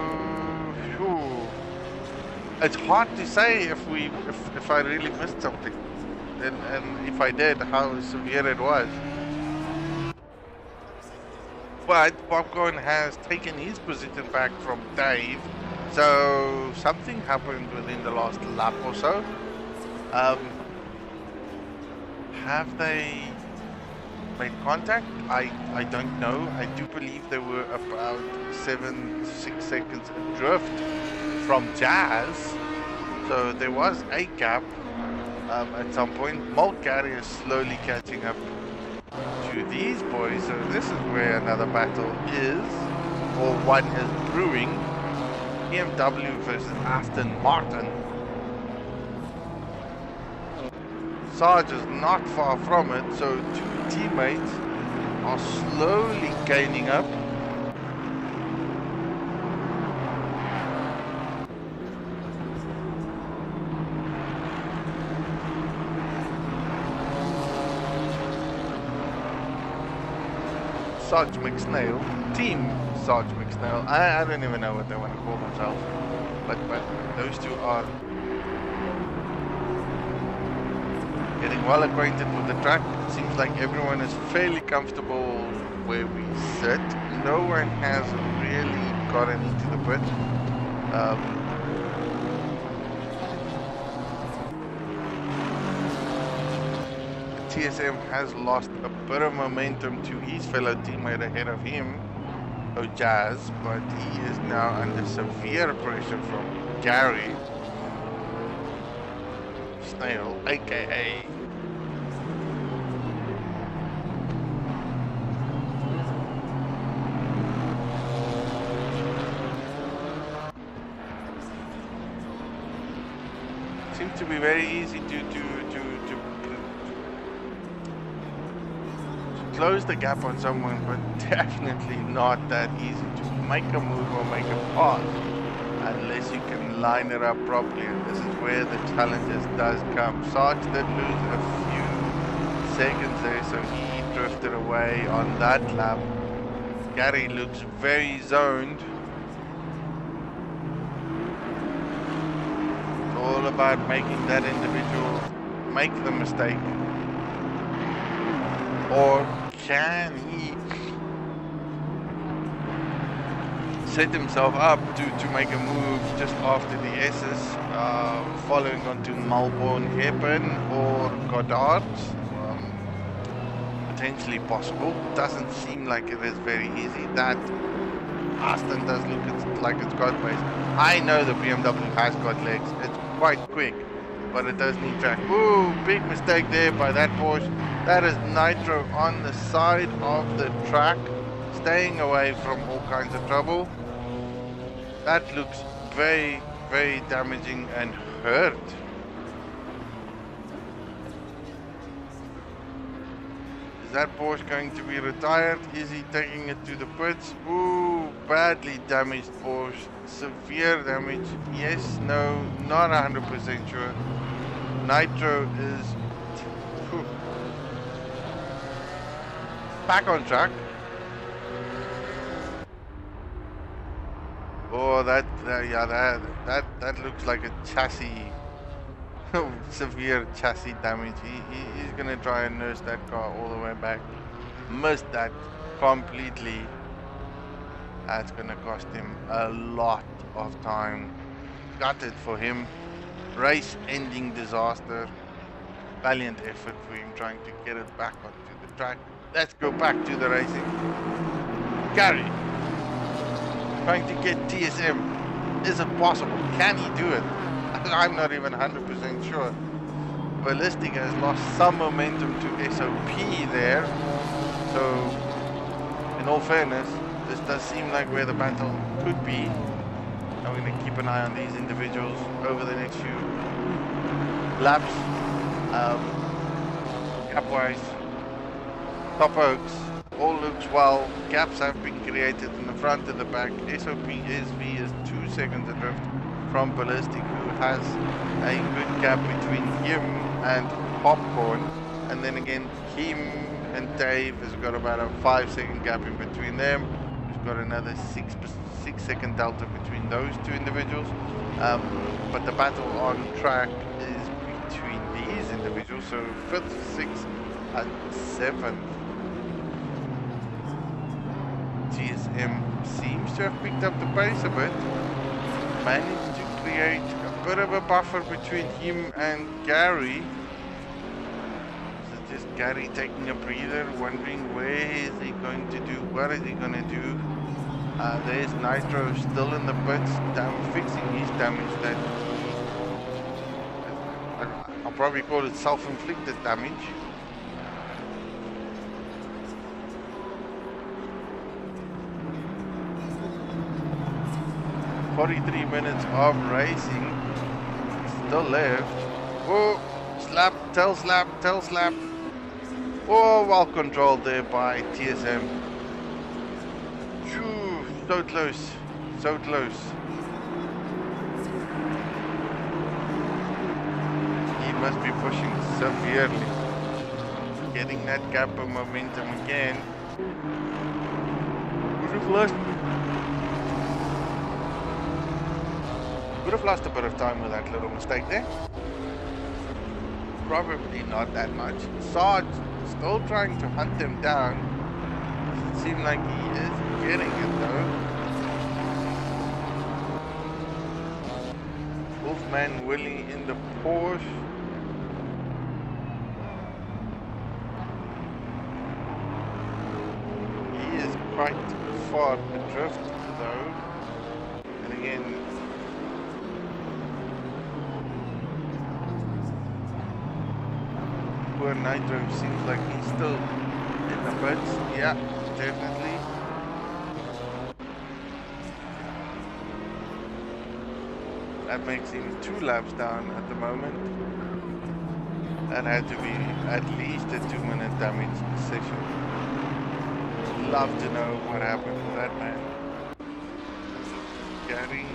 whew, it's hard to say if I really missed something, and if I did, how severe it was. But Popcorn has taken his position back from Dave, so something happened within the last lap or so. Have they made contact? I don't know. I do believe they were about 6 seconds adrift from Jazz, so there was a gap at some point. Mulcahy is slowly catching up to these boys, so this is where another battle is, or one is brewing. BMW versus Aston Martin. Sarge is not far from it, so two teammates are slowly gaining up. Sarge McSnail, Team Sarge McSnail. I don't even know what they want to call themselves, but those two are getting well acquainted with the track. It seems like everyone is fairly comfortable where we sit. No one has really gotten into the pit. TSM has lost a bit of momentum to his fellow teammate ahead of him, Jazz, but he is now under severe pressure from Gary Snail, aka seems to be very easy to close the gap on someone, but definitely not that easy to make a move or make a pass unless you can line it up properly, and this is where the challenges does come. Sarge did lose a few seconds there, so he drifted away on that lap. Gary looks very zoned. It's all about making that individual make the mistake, or can he set himself up to make a move just after the S's, following on to Melbourne, Hairpin or Goddard? Potentially possible. Doesn't seem like it is very easy. That Aston does look like it's got pace. I know the BMW has got legs. It's quite quick, but it does need track. Ooh, big mistake there by that Porsche. That is Nitro on the side of the track. staying away from all kinds of trouble. That looks very, very damaging and hurt. Is that Porsche going to be retired? Is he taking it to the pits? Ooh, badly damaged Porsche. Severe damage. Yes, no, not 100% sure. Nitro is whew, back on track. Oh, that looks like a chassis. Severe chassis damage. He's gonna try and nurse that car all the way back. Missed that completely. That's gonna cost him a lot of time. Got it for him. Race ending disaster. Valiant effort for him trying to get it back onto the track. Let's go back to the racing. Gary trying to get TSM. Is it possible? Can he do it? I'm not even 100% sure. Ballistic has lost some momentum to SOP there. So, in all fairness, this does seem like where the battle could be. I'm going to keep an eye on these individuals over the next few laps. Gap-wise, top oaks, all looks well. Gaps have been created in the front and the back. SOP SV is 2 seconds adrift from Ballistic, who has a good gap between him and Popcorn, and then again Kim and Dave has got about a 5-second gap in between them. We've got another 6-second delta between those two individuals, but the battle on track is between these individuals, so 5th, 6th and 7th. TSM seems to have picked up the pace a bit, managed to create a bit of a buffer between him and Gary. Is it just Gary taking a breather, wondering where is he going to do, what is he going to do? There's Nitro still in the pits, fixing his damage that I'll probably call it self-inflicted damage. "43 minutes of racing still left." Oh, slap, tail slap, tail slap. Oh, well controlled there by TSM. Phew, so close, so close. He must be pushing severely. Getting that gap of momentum again. Would have lost a bit of time with that little mistake there. Probably not that much. Sarge still trying to hunt them down. Doesn't seem like he is getting it though. Wolfman Willie in the Porsche. He is quite far adrift though. And again, poor Nitro seems like he's still in the pits. Yeah, definitely. That makes him 2 laps down at the moment. That had to be at least a 2-minute damage session. Love to know what happened to that man. Gary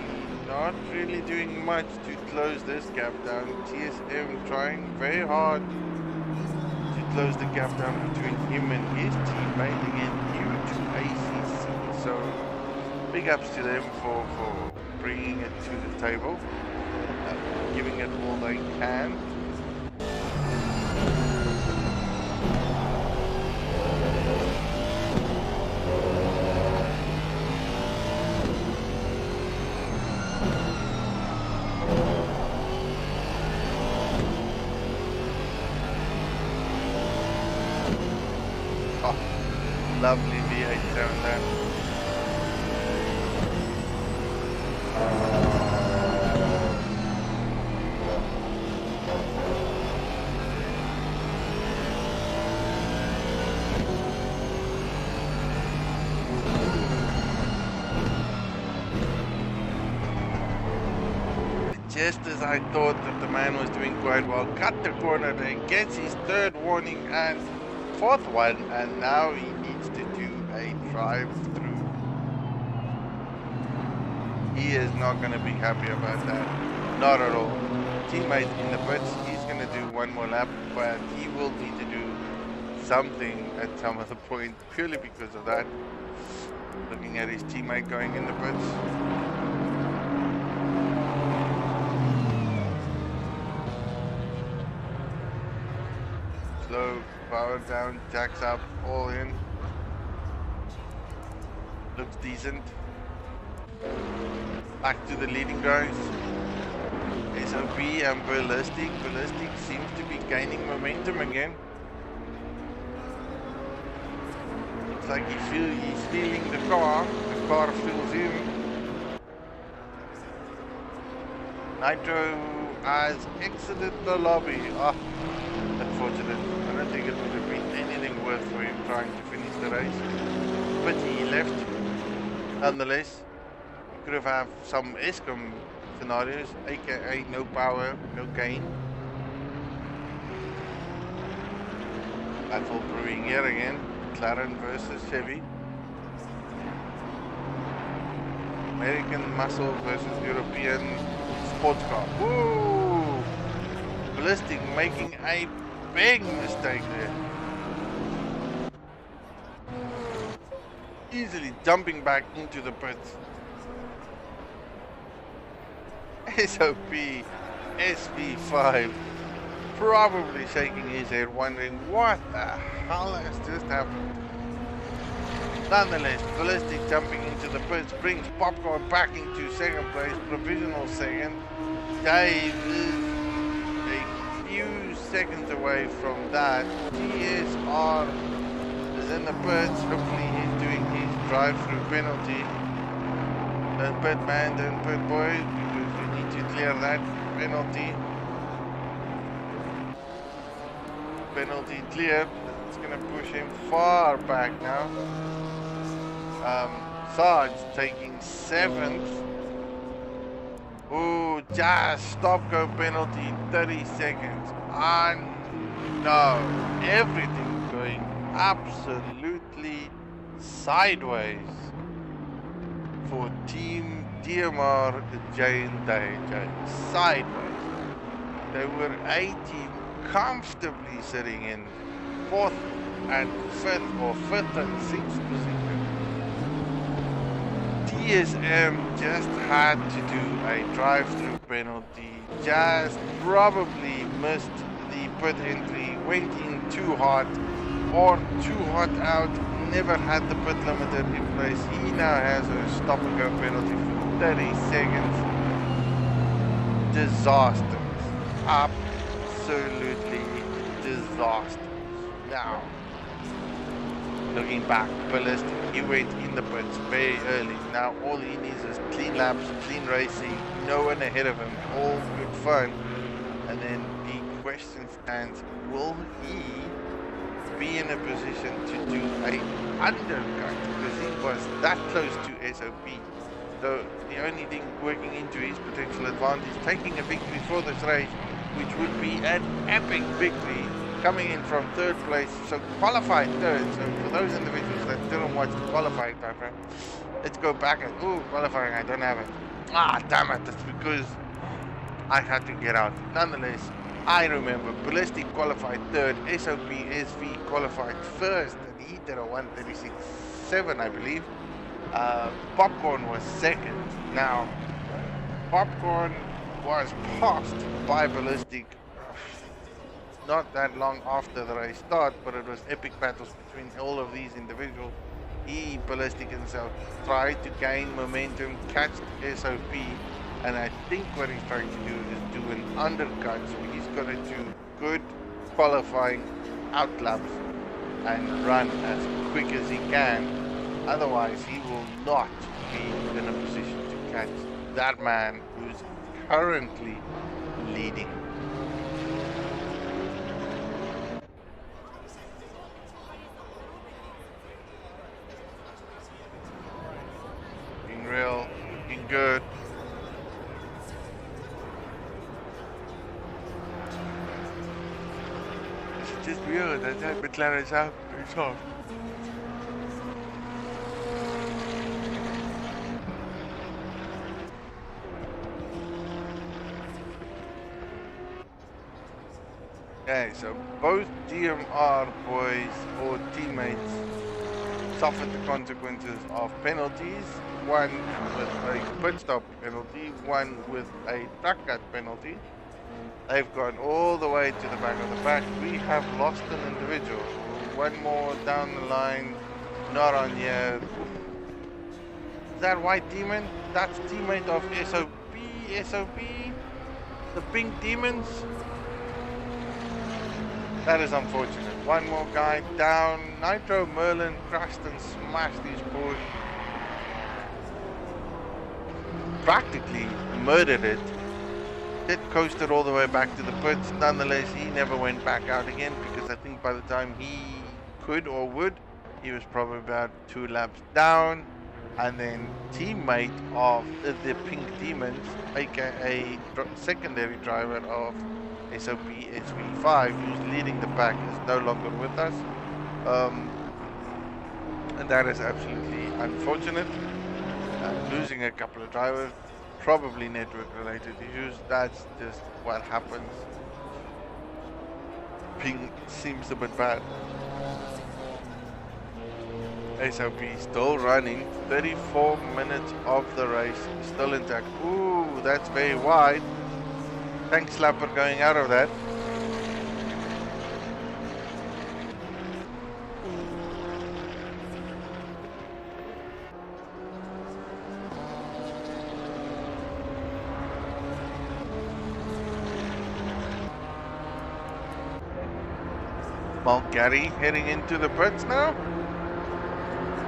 not really doing much to close this gap down. TSM trying very hard to close the gap down between him and his teammate, again new to ACC. So big ups to them for bringing it to the table, giving it all they can. Lovely V8 sound there. just as I thought that the man was doing quite well, cut the corner, then gets his third warning and fourth one, and now he needs to do a drive-through. He is not going to be happy about that, not at all. Teammate in the pits, he's going to do one more lap, but he will need to do something at some other point purely because of that. Looking at his teammate going in the pits. Slow, power down, jacks up, all in. Looks decent. Back to the leading guys. SOP and Ballistic. Ballistic seems to be gaining momentum again. Looks like he's feeling the car feels him. Nitro has exited the lobby. Ah, unfortunate. I don't think it would have been anything worth for him trying to finish the race. But he left. Nonetheless, could have had some ESCOM scenarios, aka no power, no gain. Battle brewing here again. McLaren versus Chevy. American muscle versus European sports car. Woo! Ballistic making a big mistake there. Easily jumping back into the pits. SOP SV5 probably shaking his head, wondering what the hell has just happened. Nonetheless, Ballistic jumping into the pits brings Popcorn back into second place, provisional second. Dave is a few seconds away from that. TSR is in the pits. Hopefully he's doing his drive-through penalty. Don't pit man, don't pit boy, because you need to clear that penalty. Penalty cleared. It's going to push him far back now. Sarge taking 7th. Ooh, just stop-go penalty, 30 seconds. And no, everything going absolutely sideways for Team DMR J&J. Sideways. They were a team comfortably sitting in 4th and 5th or 5th and 6th position. TSM just had to do a drive-through penalty, just probably missed the pit entry, went in too hot or too hot out, never had the pit limiter in place. He now has a stop and go penalty for 30 seconds. Disastrous. Absolutely disastrous. Now, looking back, Ballistic, he went in the pits very early. Now all he needs is clean laps, clean racing, no one ahead of him, all good fun. And then the question stands, will he be in a position to do a undercut? Because he was that close to SOP. So the only thing working into his potential advantage, taking a victory for this race, which would be an epic victory, coming in from 3rd place, so qualified 3rd. So for those individuals that didn't watch the qualifying time frame, let's go back and, ooh, qualifying, I don't have it. Ah, damn it, that's because I had to get out. Nonetheless, I remember Ballistic qualified 3rd, SOP SV qualified 1st, and he did a 136.7, I believe. Popcorn was 2nd. Now, Popcorn was passed by Ballistic not that long after the race start, but it was epic battles between all of these individuals. He, Ballistic himself, tried to gain momentum, catch SOP, and I think what he's trying to do is do an undercut, so he's got to do good qualifying out laps and run as quick as he can, otherwise he will not be in a position to catch that man who's currently leading. Looking real, looking good. That McLaren's out. It's off. Okay, so both DMR boys or teammates suffered the consequences of penalties. One with a pit stop penalty, one with a track cut penalty. They've gone all the way to the back of the pack. We have lost an individual. One more down the line, not on here. Is that White Demon? That's teammate of SOP, the Pink Demons. That is unfortunate. One more guy down. Nitro Merlin crashed and smashed his Porsche. Practically murdered it. It coasted all the way back to the pits. Nonetheless, he never went back out again because I think by the time he could or would, he was probably about 2 laps down. And then teammate of the Pink Demons, aka secondary driver of SOP SV5, who's leading the pack, is no longer with us. And that is absolutely unfortunate. Losing a couple of drivers, probably network related issues. That's just what happens. Ping seems a bit bad. SOP still running, 34 minutes of the race, still intact. Ooh, that's very wide. Tank slapper going out of that. Well, Gary heading into the pits now.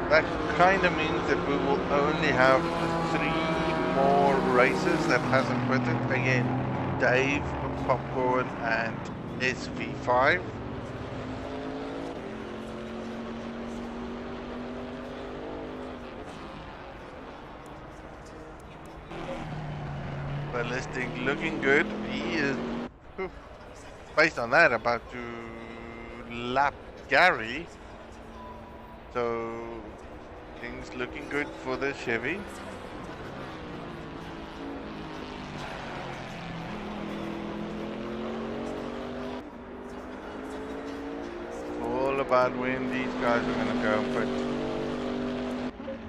That kind of means that we will only have 3 more races that hasn't pitted. Again, Dave, Popcorn, and SV5. Ballistic looking good. He is, based on that, about to lap Gary. So things looking good for the Chevy. All about when these guys are going to go, but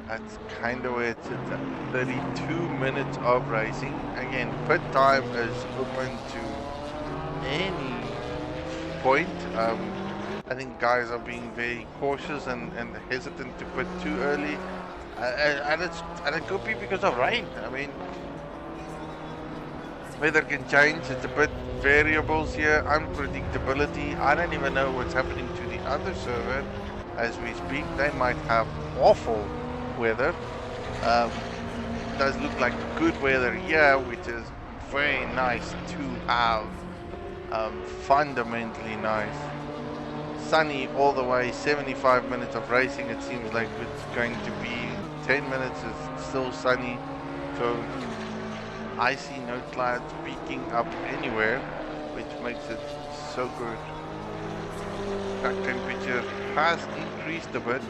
that's kind of where it sits at. 32 minutes of racing. Again, pit time is open to any point. I think guys are being very cautious and hesitant to put too early, and it could be because of rain. I mean, weather can change. It's a bit variables here, unpredictability. I don't even know what's happening to the other server as we speak. They might have awful weather. It does look like good weather here, which is very nice to have. Fundamentally nice. Sunny all the way, 75 minutes of racing. It seems like it's going to be 10 minutes is still sunny, so I see no clouds peeking up anywhere, which makes it so good. Track temperature has increased a bit.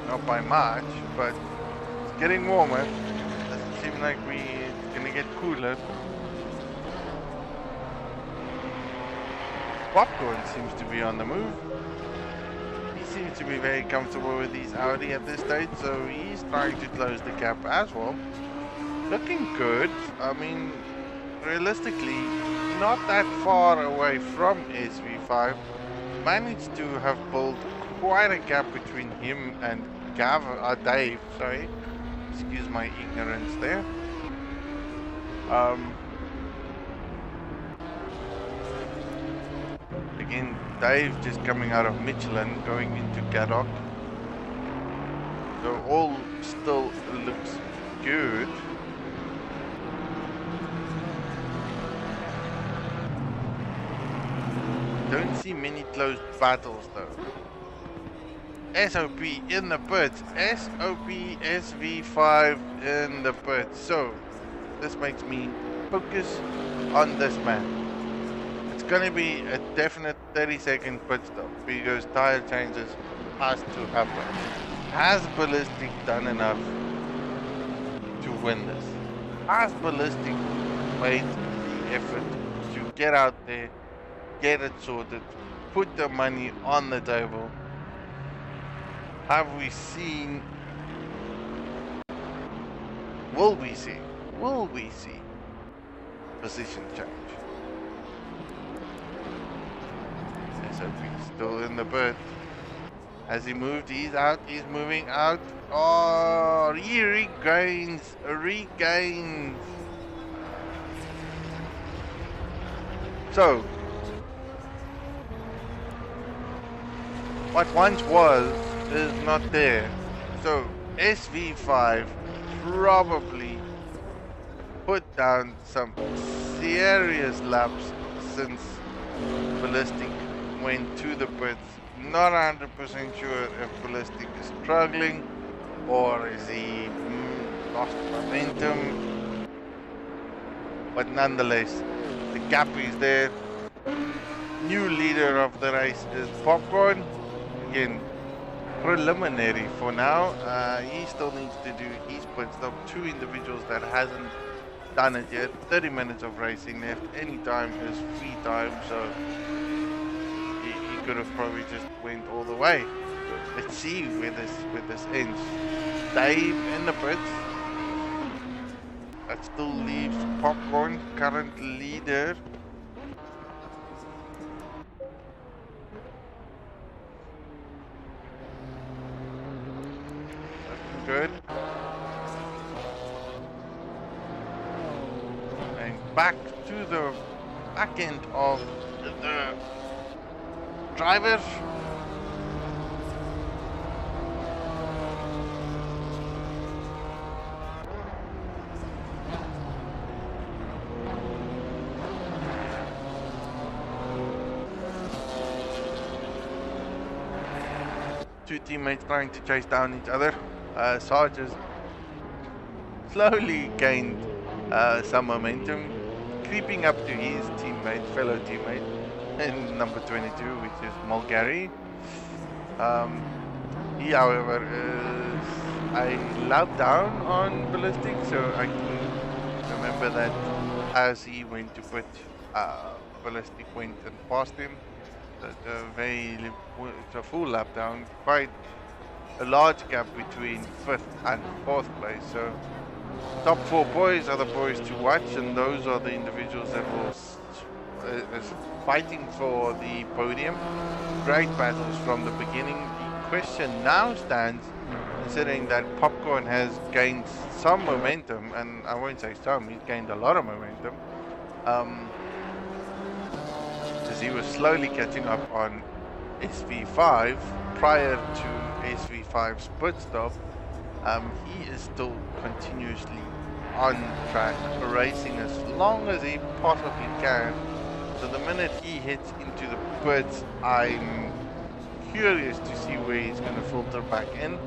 Not by much, but it's getting warmer. Doesn't seem like it's gonna get cooler. Popcorn seems to be on the move. He seems to be very comfortable with his Audi at this stage, so he's trying to close the gap as well. Looking good. I mean, realistically, not that far away from SV5. Managed to have built quite a gap between him and Dave, sorry. Excuse my ignorance there. Again, Dave just coming out of Michelin, going into Gaddock. So all still looks good. Don't see many close battles though. SOP in the pits. SOP SV5 in the pits. So this makes me focus on this man. It's gonna be a definite 30-second pit stop because tire changes has to happen. Has Ballistic done enough to win this? Has Ballistic made the effort to get out there, get it sorted, put the money on the table? Have we seen? Will we see position change? SOP still in the bird. Has he moved? He's out. He's moving out. Oh, he regains. So, what once was is not there. So, SV5 probably put down some serious laps since Ballistic went to the pits. Not 100% sure if Ballistic is struggling or is he lost momentum, but nonetheless the gap is there. New leader of the race is Popcorn. Again, preliminary for now. He still needs to do his pit stop. 2 individuals that hasn't done it yet. 30 minutes of racing left. Any time is free time, so he could have probably just went all the way. Let's see where this ends. Dave in the pits. That still leaves Popcorn, current leader. Good. And back to the back end of the driver. Two teammates trying to chase down each other. Sarge has slowly gained some momentum, creeping up to his fellow teammate in number 22, which is Mulgary. He, however, is a lap down on Ballistic, so I can remember that as he went to pit, Ballistic went and passed him. It's a full lap down, quite a large gap between 5th and 4th place. So top 4 boys are the boys to watch, and those are the individuals that will is fighting for the podium. Great battles from the beginning. The question now stands, considering that Popcorn has gained some momentum, and I won't say some, he's gained a lot of momentum, as he was slowly catching up on SV5 prior to SV5's pit stop. He is still continuously on track, racing as long as he possibly can. So the minute he hits into the pits, I'm curious to see where he's going to filter back in.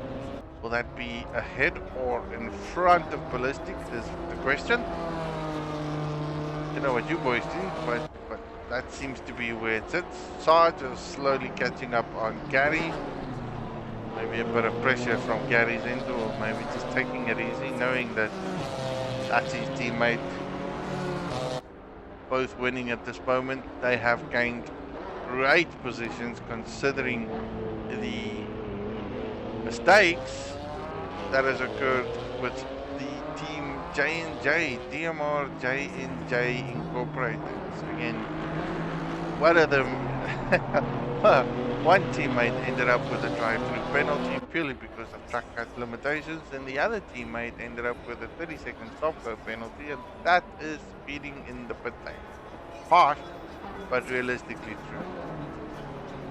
Will that be ahead or in front of Ballistic is the question. Don't know what you boys think, but that seems to be where it sits. Sarge is slowly catching up on Gary. Maybe a bit of pressure from Gary's end, or maybe just taking it easy, knowing that that's his teammate. Both winning at this moment. They have gained great positions considering the mistakes that has occurred with the team J&J, DMR J&J Incorporated. So again, one of them, one teammate ended up with a drive-through penalty purely because of track cut limitations, and the other teammate ended up with a 30-second stop-go penalty, and that is speeding in the pit lane. Harsh, but realistically true.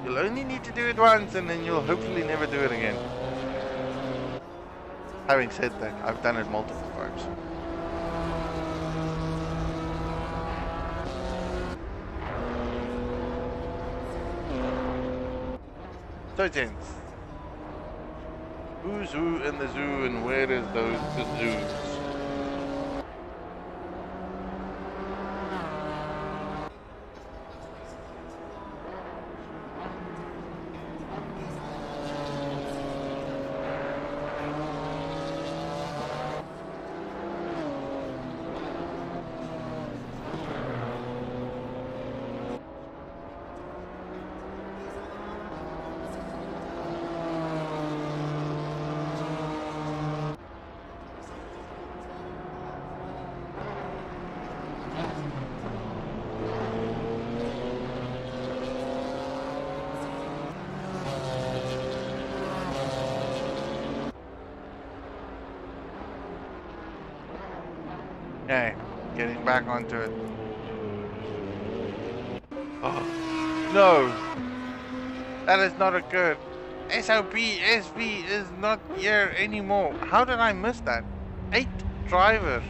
You'll only need to do it once, and then you'll hopefully never do it again. Having said that, I've done it multiple times. So gents, Who's who in the zoo and where is the zoos? Okay, getting back onto it. Oh, no! That has not occurred. SOP SV is not here anymore. How did I miss that? 8 drivers.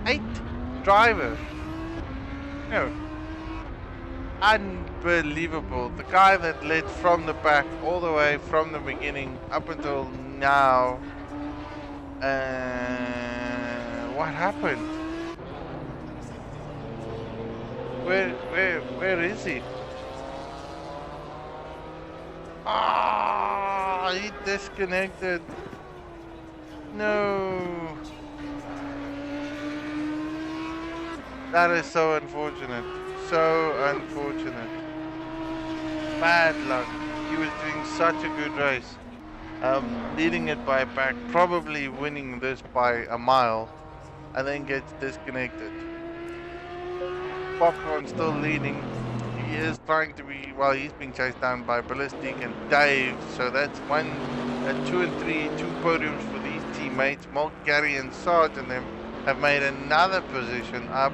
8 drivers. No. Unbelievable. The guy that led from the back all the way from the beginning up until now. What happened? Where is he? Ah, he disconnected. No. That is so unfortunate. So unfortunate. Bad luck. He was doing such a good race. Leading it by a pack, probably winning this by a mile, and then gets disconnected. Popcorn still leading. He is trying to be, well, he's being chased down by Ballistic and Dave. So that's 2 and 3, 2 podiums for these teammates. Mulk, Gary and Sarge and them have made another position up.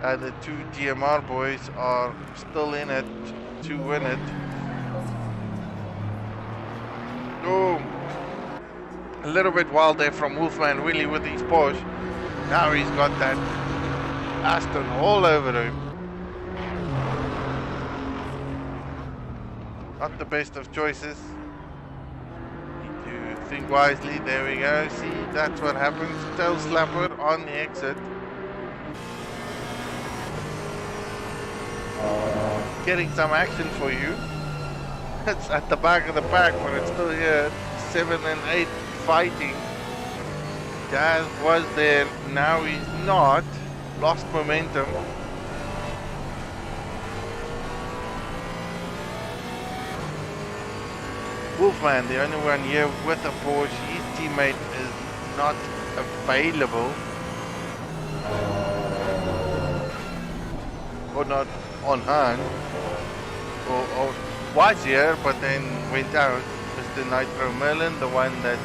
The 2 DMR boys are still in it to win it. Oh, a little bit wild there from Wolfman Willie with his Porsche. Now he's got that Aston all over him. Not the best of choices. Need to think wisely. There we go. See, that's what happens. Tail slapper on the exit. Getting some action for you. It's at the back of the pack, but it's still here. 7 and 8 fighting. Jazz was there. Now he's not. Lost momentum. Wolfman, the only one here with a Porsche. His teammate is not available. Or not on hand. Or was here, but then went out. Mr. Nitro Merlin, the one that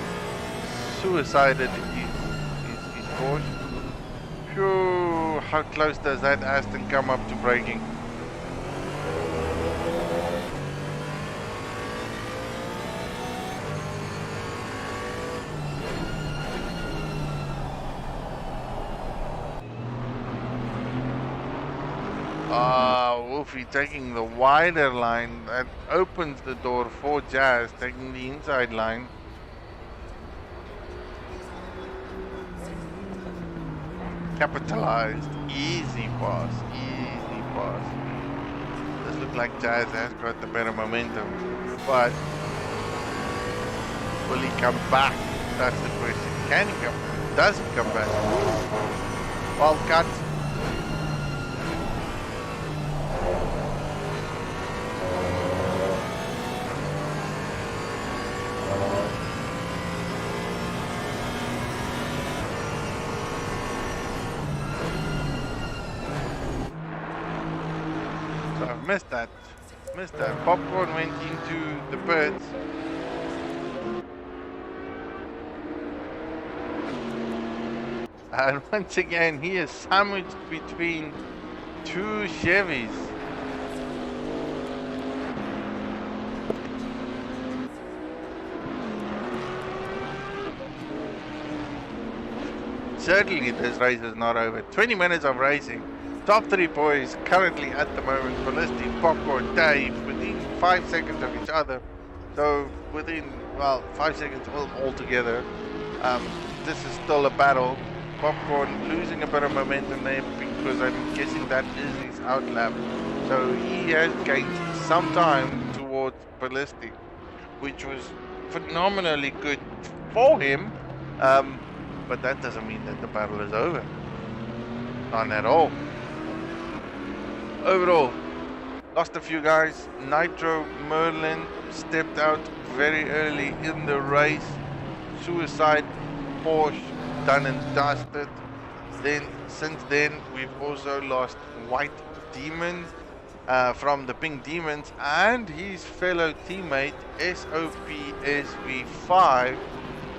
suicided his Porsche. Phew, how close does that Aston come up to breaking? Wolfie taking the wider line. That opens the door for Jazz, taking the inside line. Capitalized. Easy pass. Easy pass. Does look like Jazz has got the better momentum. But will he come back? That's the question. Can he come back? Does he come back? Well cut. Missed that. Popcorn went into the birds. And once again, he is sandwiched between 2 Chevys. Certainly this race is not over. 20 minutes of racing. Top 3 boys currently at the moment, Ballistic, Popcorn, Dave, within 5 seconds of each other. So within well, 5 seconds altogether. This is still a battle. Popcorn losing a bit of momentum there because I'm guessing that is his outlap. So he has gained some time towards Ballistic, which was phenomenally good for him. But that doesn't mean that the battle is over. Not at all. Overall, lost a few guys. Nitro Merlin stepped out very early in the race. Suicide Porsche done and dusted. Then since then we've also lost White Demon from the Pink Demons and his fellow teammate SOPSV5,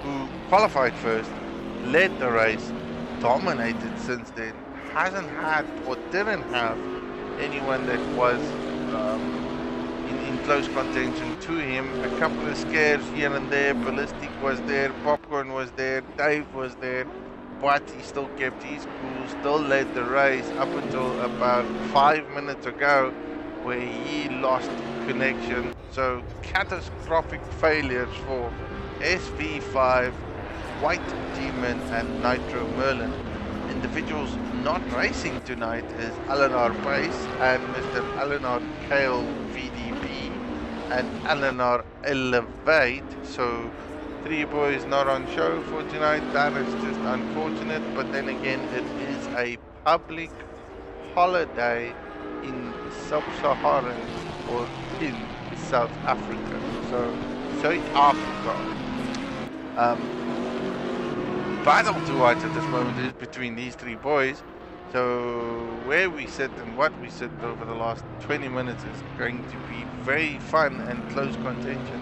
who qualified first, led the race, dominated since then, hasn't had or didn't have anyone that was in close contention to him. A couple of scares here and there. Ballistic was there, Popcorn was there, Dave was there, but he still kept his cool, still led the race up until about 5 minutes ago, where he lost connection. So catastrophic failures for SV5, White Demon and Nitro Merlin. Individuals not racing tonight is Eleanor Pace and Mr. Eleanor Kale VDB and Eleanor Elevate. So 3 boys not on show for tonight. That is just unfortunate, but then again it is a public holiday in sub-Saharan or in South Africa. So South Africa. Battle to watch at this moment is between these 3 boys. So where we sit and what we sit over the last 20 minutes is going to be very fun and close contention.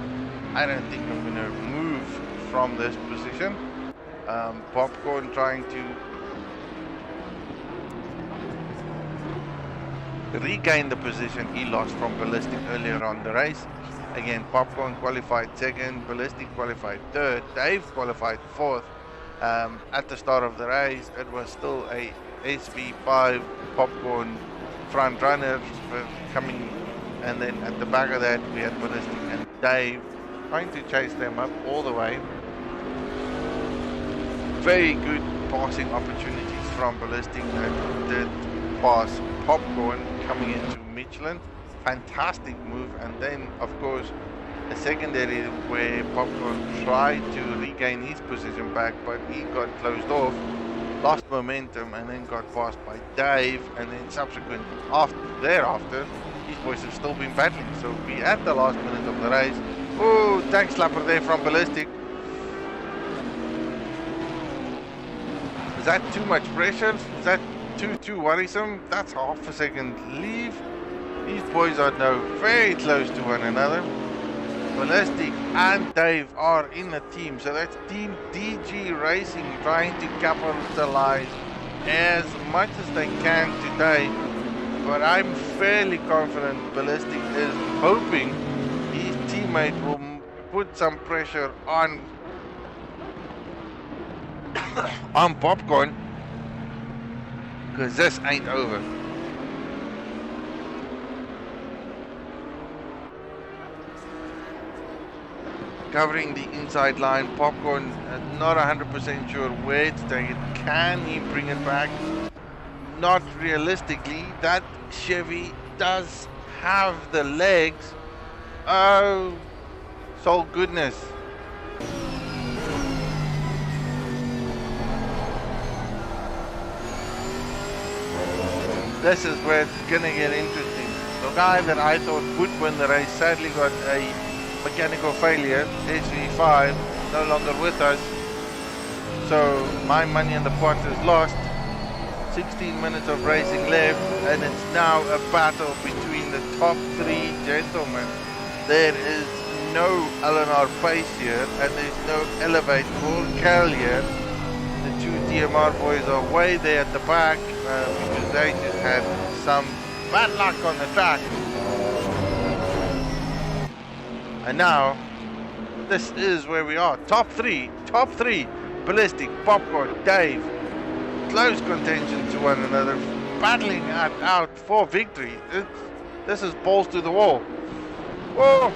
I don't think I'm going to move from this position. Popcorn trying to regain the position he lost from Ballistic earlier on the race. Again, Popcorn qualified second, Ballistic qualified third, Dave qualified fourth. At the start of the race, it was still a SV5 Popcorn front runner coming, and then at the back of that we had Ballistic and Dave trying to chase them up all the way. Very good passing opportunities from Ballistic that did pass Popcorn coming into Michelin. Fantastic move, and then of course a secondary where Popcorn tried to regain his position back, but he got closed off, lost momentum, and then got passed by Dave, and then subsequent thereafter these boys have still been battling. So we at the last minute of the race. Oh, tank slapper there from Ballistic. Is that too much pressure? Is that too worrisome? That's half a second leave. These boys are now very close to one another. Ballistic and Dave are in a team, so that's Team DG Racing trying to capitalize as much as they can today. But I'm fairly confident Ballistic is hoping his teammate will put some pressure on on Popcorn, because this ain't over. Covering the inside line, Popcorn not 100% sure where to take it. Can he bring it back? Not realistically. That Chevy does have the legs. Oh, so goodness. This is where it's gonna get interesting. The guy that I thought would win the race sadly got a mechanical failure. SV5 no longer with us, so my money in the pot is lost. 16 minutes of racing left, and it's now a battle between the top 3 gentlemen. There is no Eleanor Pace here, and there's no Elevate or Cal here. The 2 DMR boys are way there at the back because they just had some bad luck on the track. And now, this is where we are. Top three. Ballistic, Popcorn, Dave. Close contention to one another. Battling out for victory. This is balls to the wall. Whoa!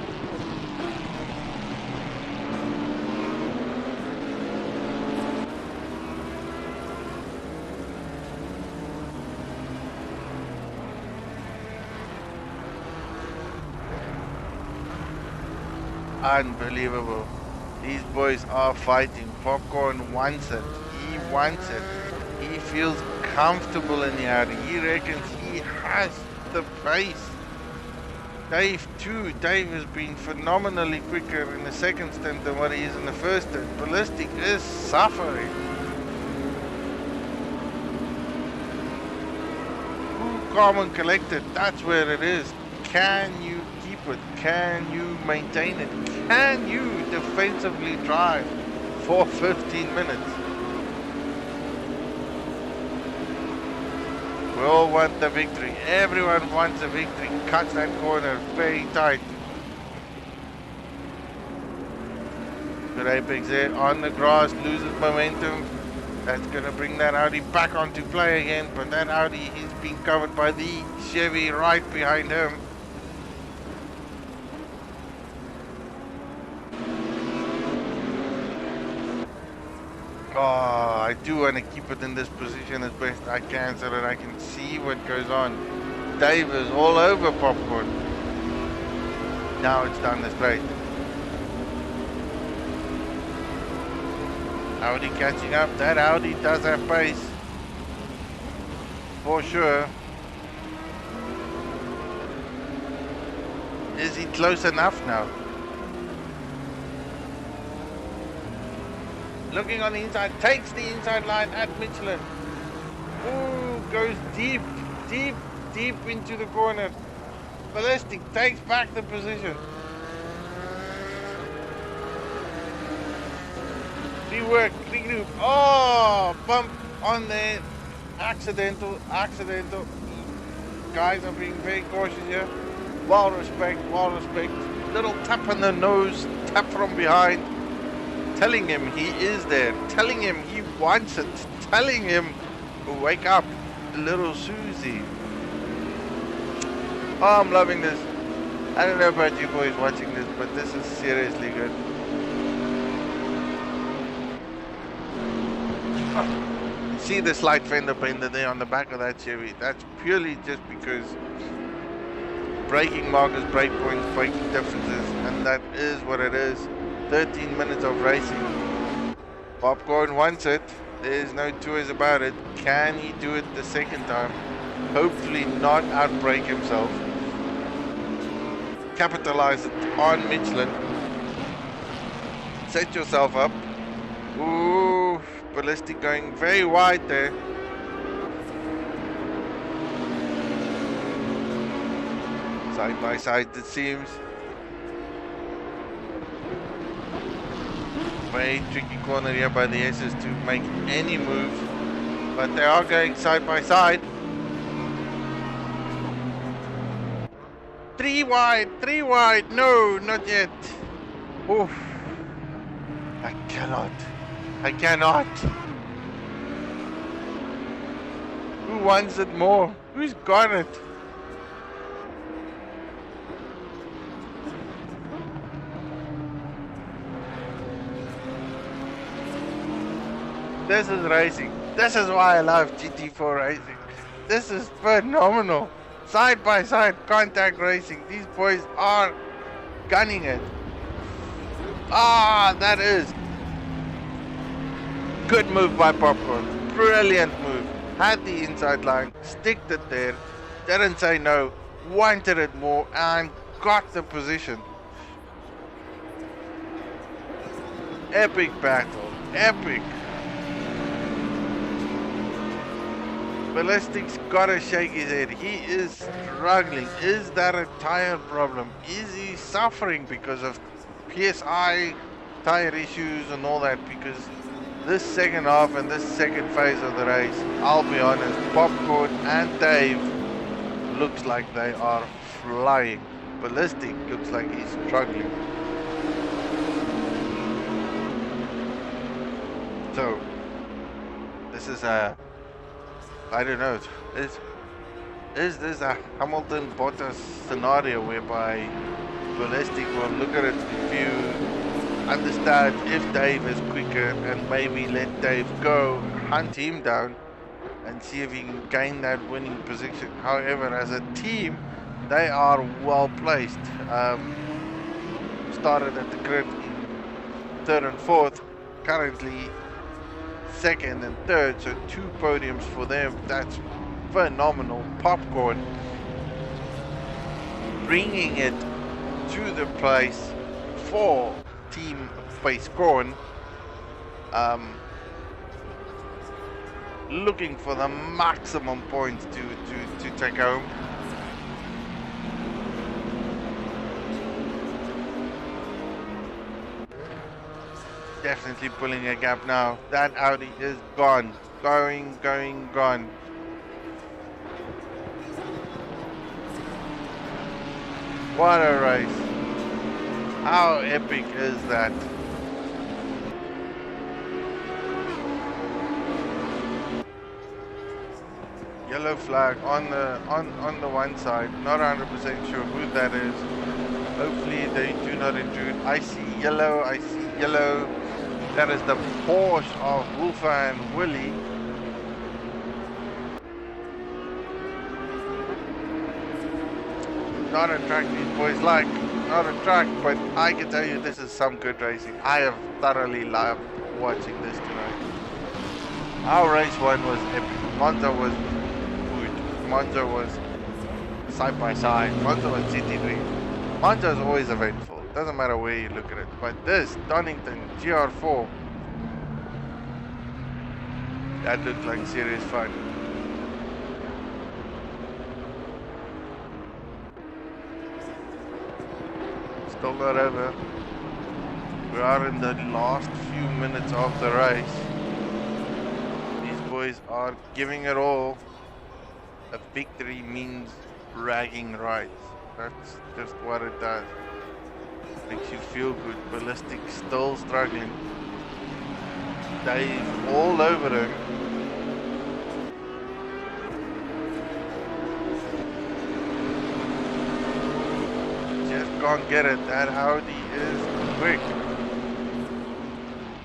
unbelievable. These boys are fighting. Popcorn wants it. He wants it. He feels comfortable in the Audi. He reckons he has the pace. Dave too. Dave has been phenomenally quicker in the second stint than what he is in the first stint. Ballistic is suffering. Calm and collected, that's where it is. Can you keep it? Can you maintain it? Can you defensively drive for 15 minutes? We all want the victory. Everyone wants a victory. Cuts that corner very tight. Good apex there on the grass, loses momentum. That's going to bring that Audi back onto play again, but that Audi is being covered by the Chevy right behind him. Oh, I do want to keep it in this position as best I can so that I can see what goes on. Dave is all over Popcorn. Now it's down the straight. Audi catching up. That Audi does have pace. For sure. Is he close enough now? Looking on the inside. Takes the inside line at Michelin. Ooh, goes deep, deep, deep into the corner. Ballistic takes back the position. Rework, regroup. Oh, bump on there. Accidental. Guys are being very cautious here. Well respect. Little tap on the nose, tap from behind. Telling him he is there. Telling him he wants it. Telling him, wake up, little Susie. Oh, I'm loving this. I don't know about you boys watching this, but this is seriously good. See the slight fender bender there on the back of that Chevy. That's purely just because braking markers, brake points, braking differences, and that is what it is. 13 minutes of racing. Popcorn wants it. There's no two ways about it. Can he do it the second time? Hopefully not outbrake himself. Capitalize it on Michelin. Set yourself up. Ooh. Ballistic going very wide there. Side by side it seems. Very tricky corner here by the S's to make any move. But they are going side by side. Three wide, no, not yet. Oof. I cannot. Who wants it more? Who's got it? This is racing. This is why I love GT4 racing. This is phenomenal. Side by side contact racing. These boys are gunning it. Ah, that is good move by Popcorn. Brilliant move. Had the inside line, sticked it there, didn't say no, wanted it more, and got the position. Epic battle. Epic. Ballistic's gotta shake his head. He is struggling. Is that a tire problem? Is he suffering because of PSI, tire issues and all that? Because this second half and this second phase of the race, I'll be honest, Popcorn and Dave looks like they are flying. Ballistic looks like he's struggling. So, this is a, I don't know, is this a Hamilton-Bottas scenario whereby Ballistic will look at it if you understand if Dave is quicker and maybe let Dave go, hunt him down and see if he can gain that winning position. However, as a team, they are well placed. started at the grid in third and fourth, currently second and third, so 2 podiums for them. That's phenomenal popcorn. Bringing it to the place for Team Pace Corn. Looking for the maximum points to take home. Definitely pulling a gap now. That Audi is gone. Gone. What a race. How epic is that? Yellow flag on the one side. Not 100% sure who that is. Hopefully they do not intrude. I see yellow. That is the Porsche of Wolfer and Willie. Not a track these boys like. Not a track, but I can tell you this is some good racing. I have thoroughly loved watching this tonight. Our race 1 was epic. Monza was good. Monza was side by side. Monza was GT3. Monza is always eventful. Doesn't matter where you look at it. But this Dinington GR4, that looked like serious fun. Still not over. We are in the last few minutes of the race. These boys are giving it all. A victory means bragging rights. That's just what it does. Makes you feel good. Ballistic still struggling. Dave all over him. Just can't get it. That Audi is quick.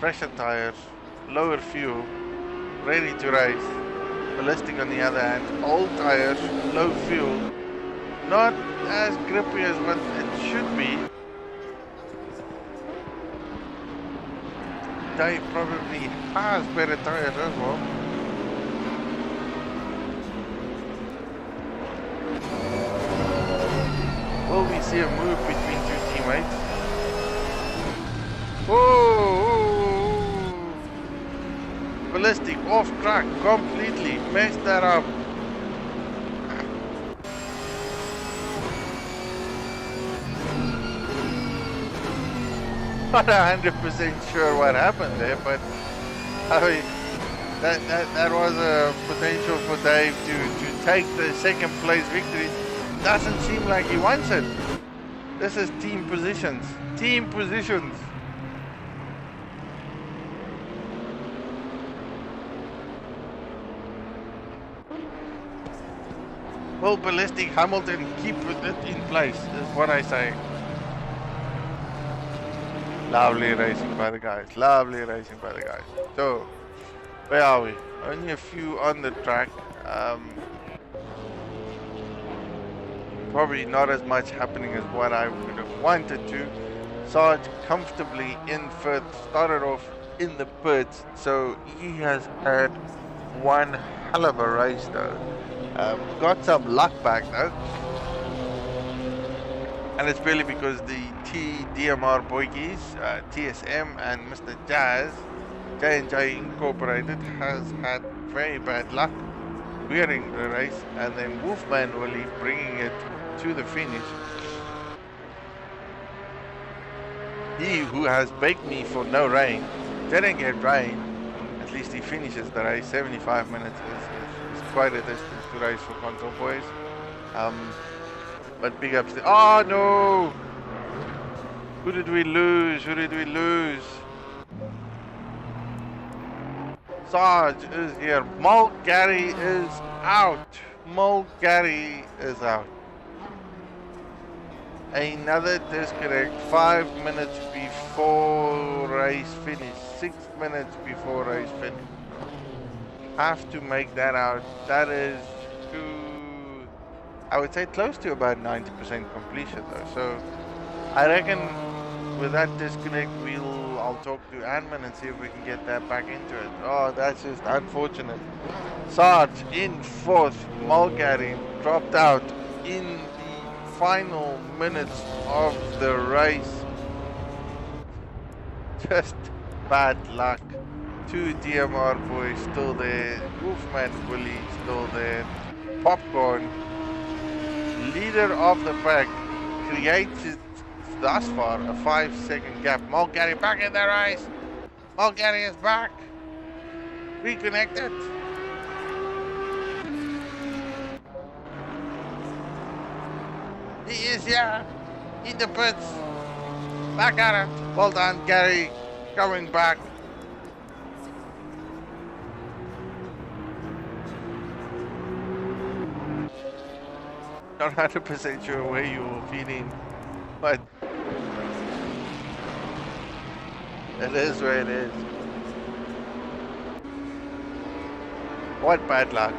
Pressure tires, lower fuel, ready to race. Ballistic on the other hand, old tires, low fuel. Not as grippy as what it should be. Dave probably has better tires as well. Will we see a move between 2 teammates? Oh! Ballistic off track completely, messed that up. Not 100% sure what happened there, but I mean, that was a potential for Dave to take the second place victory. Doesn't seem like he wants it. This is team positions. Team positions. Will Ballistic Hamilton keep it in place, is what I say. Lovely racing by the guys. Lovely racing by the guys. So, where are we? Only a few on the track. Probably not as much happening as what I would have wanted to. Sarge comfortably in first, started off in the pits, so he has had one hell of a race though. Got some luck back though. And it's really because the DMR boygies, TSM and Mr. Jazz, J&J Incorporated, has had very bad luck wearing the race, and then Wolfman Willie bringing it to the finish. He who has begged me for no rain, didn't get rain. At least he finishes the race. 75 minutes is quite a distance to race for console boys. But big ups to... Oh no! Who did we lose? Sarge is here. Mulgary is out. Another disconnect 5 minutes before race finish. 6 minutes before race finish. Have to make that out. That is I would say close to about 90% completion though. So I reckon with that disconnect, I'll talk to Admin and see if we can get that back into it. Oh, that's just unfortunate. Sarge in fourth, Mulgary dropped out in the final minutes of the race. Just bad luck. Two DMR boys still there, Wolfman Willie still there, Popcorn, leader of the pack, creates it thus far a 5-second gap. Mulgary back in the race. Mulgary is back. Reconnected. He is here in the pits. Back at it. Well done, Gary. Coming back. Not 100% sure where you were feeding, but it is where it is. What bad luck.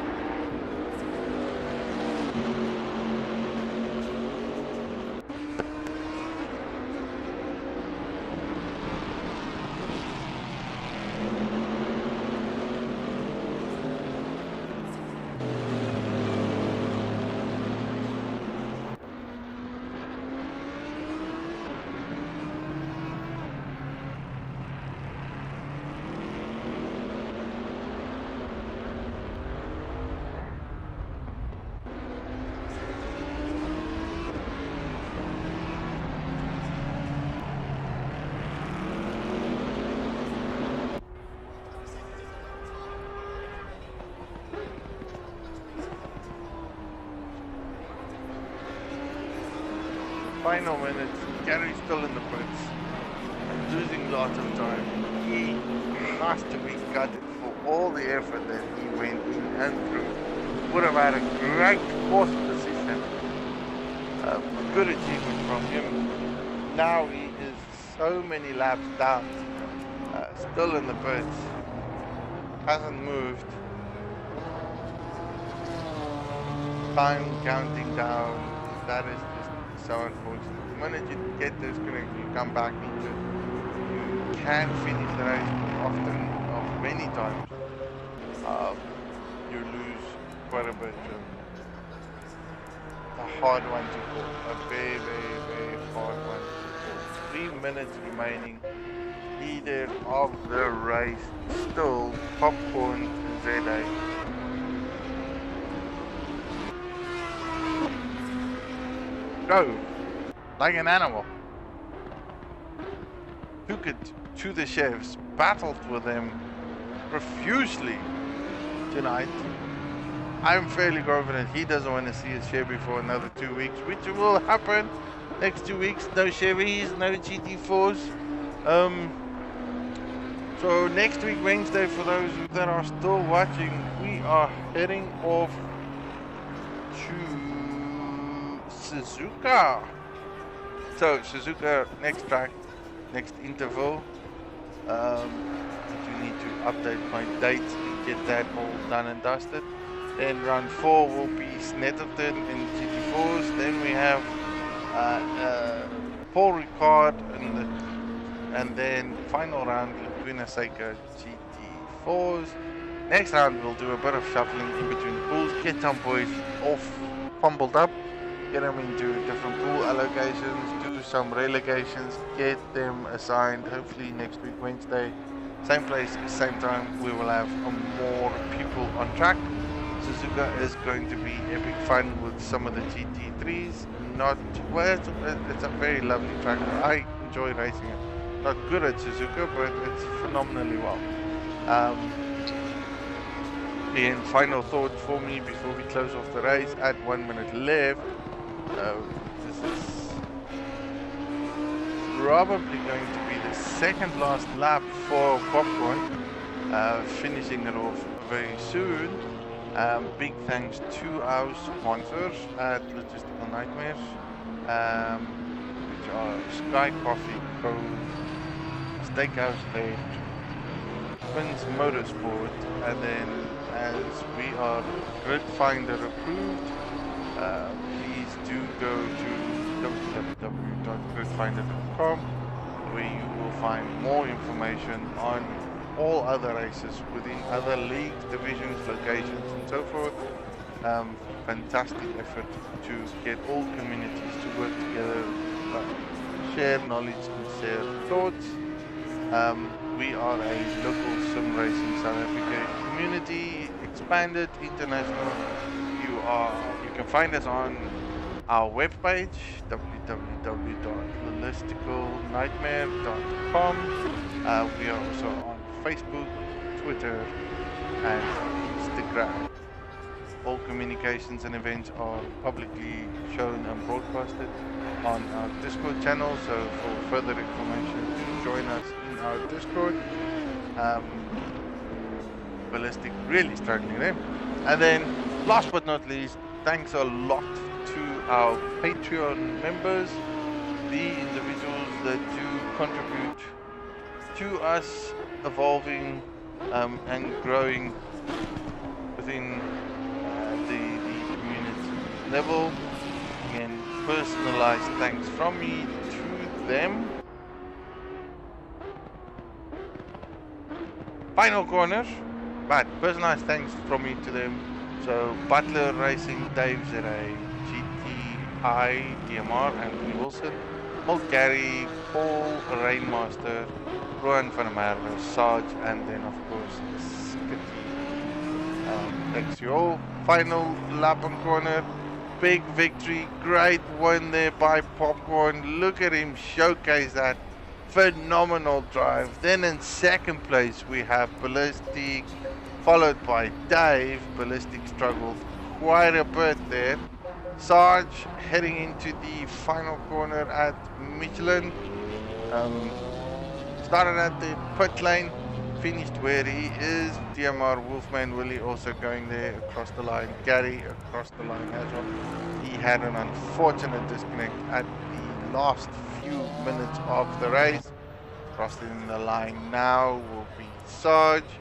Final minutes, Gary's still in the pits, losing lots of time. He has to be gutted for all the effort that he went in and through. Would have had a great fourth position. Good achievement from him. Now he is so many laps down, still in the pits, hasn't moved. Time counting down, that is so unfortunate. The minute you get disconnected, you come back into it. You can finish the race often, many times. You lose quite a bit. A hard one to call. A very, very, very hard one to call. 3 minutes remaining. Leader of the race, still Popcorn ZA. Go like an animal. Took it to the chefs, battled with them profusely tonight. I'm fairly confident he doesn't want to see his Chevy for another 2 weeks, which will happen next 2 weeks. No Chevys, no GT4s. So next week, Wednesday, for those that are still watching, we are heading off to Suzuka. So Suzuka, next track, next interval. I do need to update my dates and get that all done and dusted. Then round 4 will be Snetterton in GT4s. Then we have Paul Ricard and then final round Laguna Seca GT4s. Next round we'll do a bit of shuffling in between the pools, get some boys off, fumbled up, get them into different pool allocations, do some relegations, get them assigned. Hopefully next week Wednesday, same place, same time, we will have more people on track. Suzuka is going to be epic fun with some of the GT3s. It's a very lovely track. I enjoy racing it. Not good at Suzuka, but it's phenomenally well. And final thought for me before we close off the race at 1 minute left. This is probably going to be the second last lap for Popcorn, finishing it off very soon. Big thanks to our sponsors at Logistical Nightmares, which are Sky Coffee Co, Steakhouse Red, Twins Motorsport, and then as we are Grid Finder approved, please do go to www.gridfinder.com where you will find more information on all other races within other leagues, divisions, locations, and so forth. Fantastic effort to get all communities to work together, share knowledge and share thoughts. We are a local sim racing South Africa community, expanded, international. You can find us on our webpage, www.logisticalnightmare.com. We are also on Facebook, Twitter, and Instagram. All communications and events are publicly shown and broadcasted on our Discord channel, so for further information, join us in our Discord. Ballistic really struggling there. And then, last but not least, thanks a lot to our Patreon members, the individuals that do contribute to us evolving and growing within the community level. Again, personalized thanks from me to them. Final corner, but personalized thanks from me to them. So Butler Racing, Dave Zeray, GTI, DMR, Anthony Wilson, Molt Gary, Paul Rainmaster, Rowan van der Merwe, Sarge, and then of course Skitty. Thanks to you all. Final lap and corner, big victory, great win there by Popcorn. Look at him showcase that phenomenal drive. Then in second place we have Ballistic, followed by Dave. Ballistic struggled quite a bit there. Sarge heading into the final corner at Michelin. Started at the pit lane, finished where he is. DMR Wolfman Willie also going there across the line. Gary across the line as well. He had an unfortunate disconnect at the last few minutes of the race. Crossing the line now will be Sarge,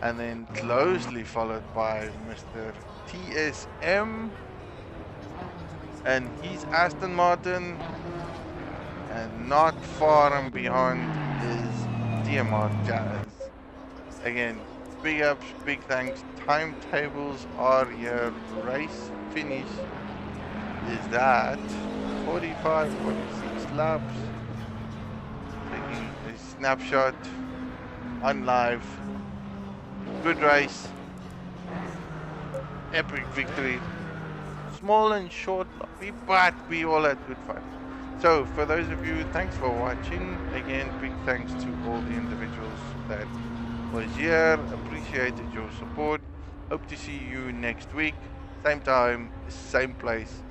and then closely followed by Mr. TSM and his Aston Martin, and not far and behind is DMR Jazz. Again, big ups, big thanks. Timetables are here. Race finish is that 45, 46 laps. Taking a snapshot on live. Good race. Epic victory. Small and short, but we all had good fun. So for those of you, thanks for watching. Again, big thanks to all the individuals that was here. Appreciated your support. Hope to see you next week. Same time, same place.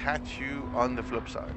Catch you on the flip side.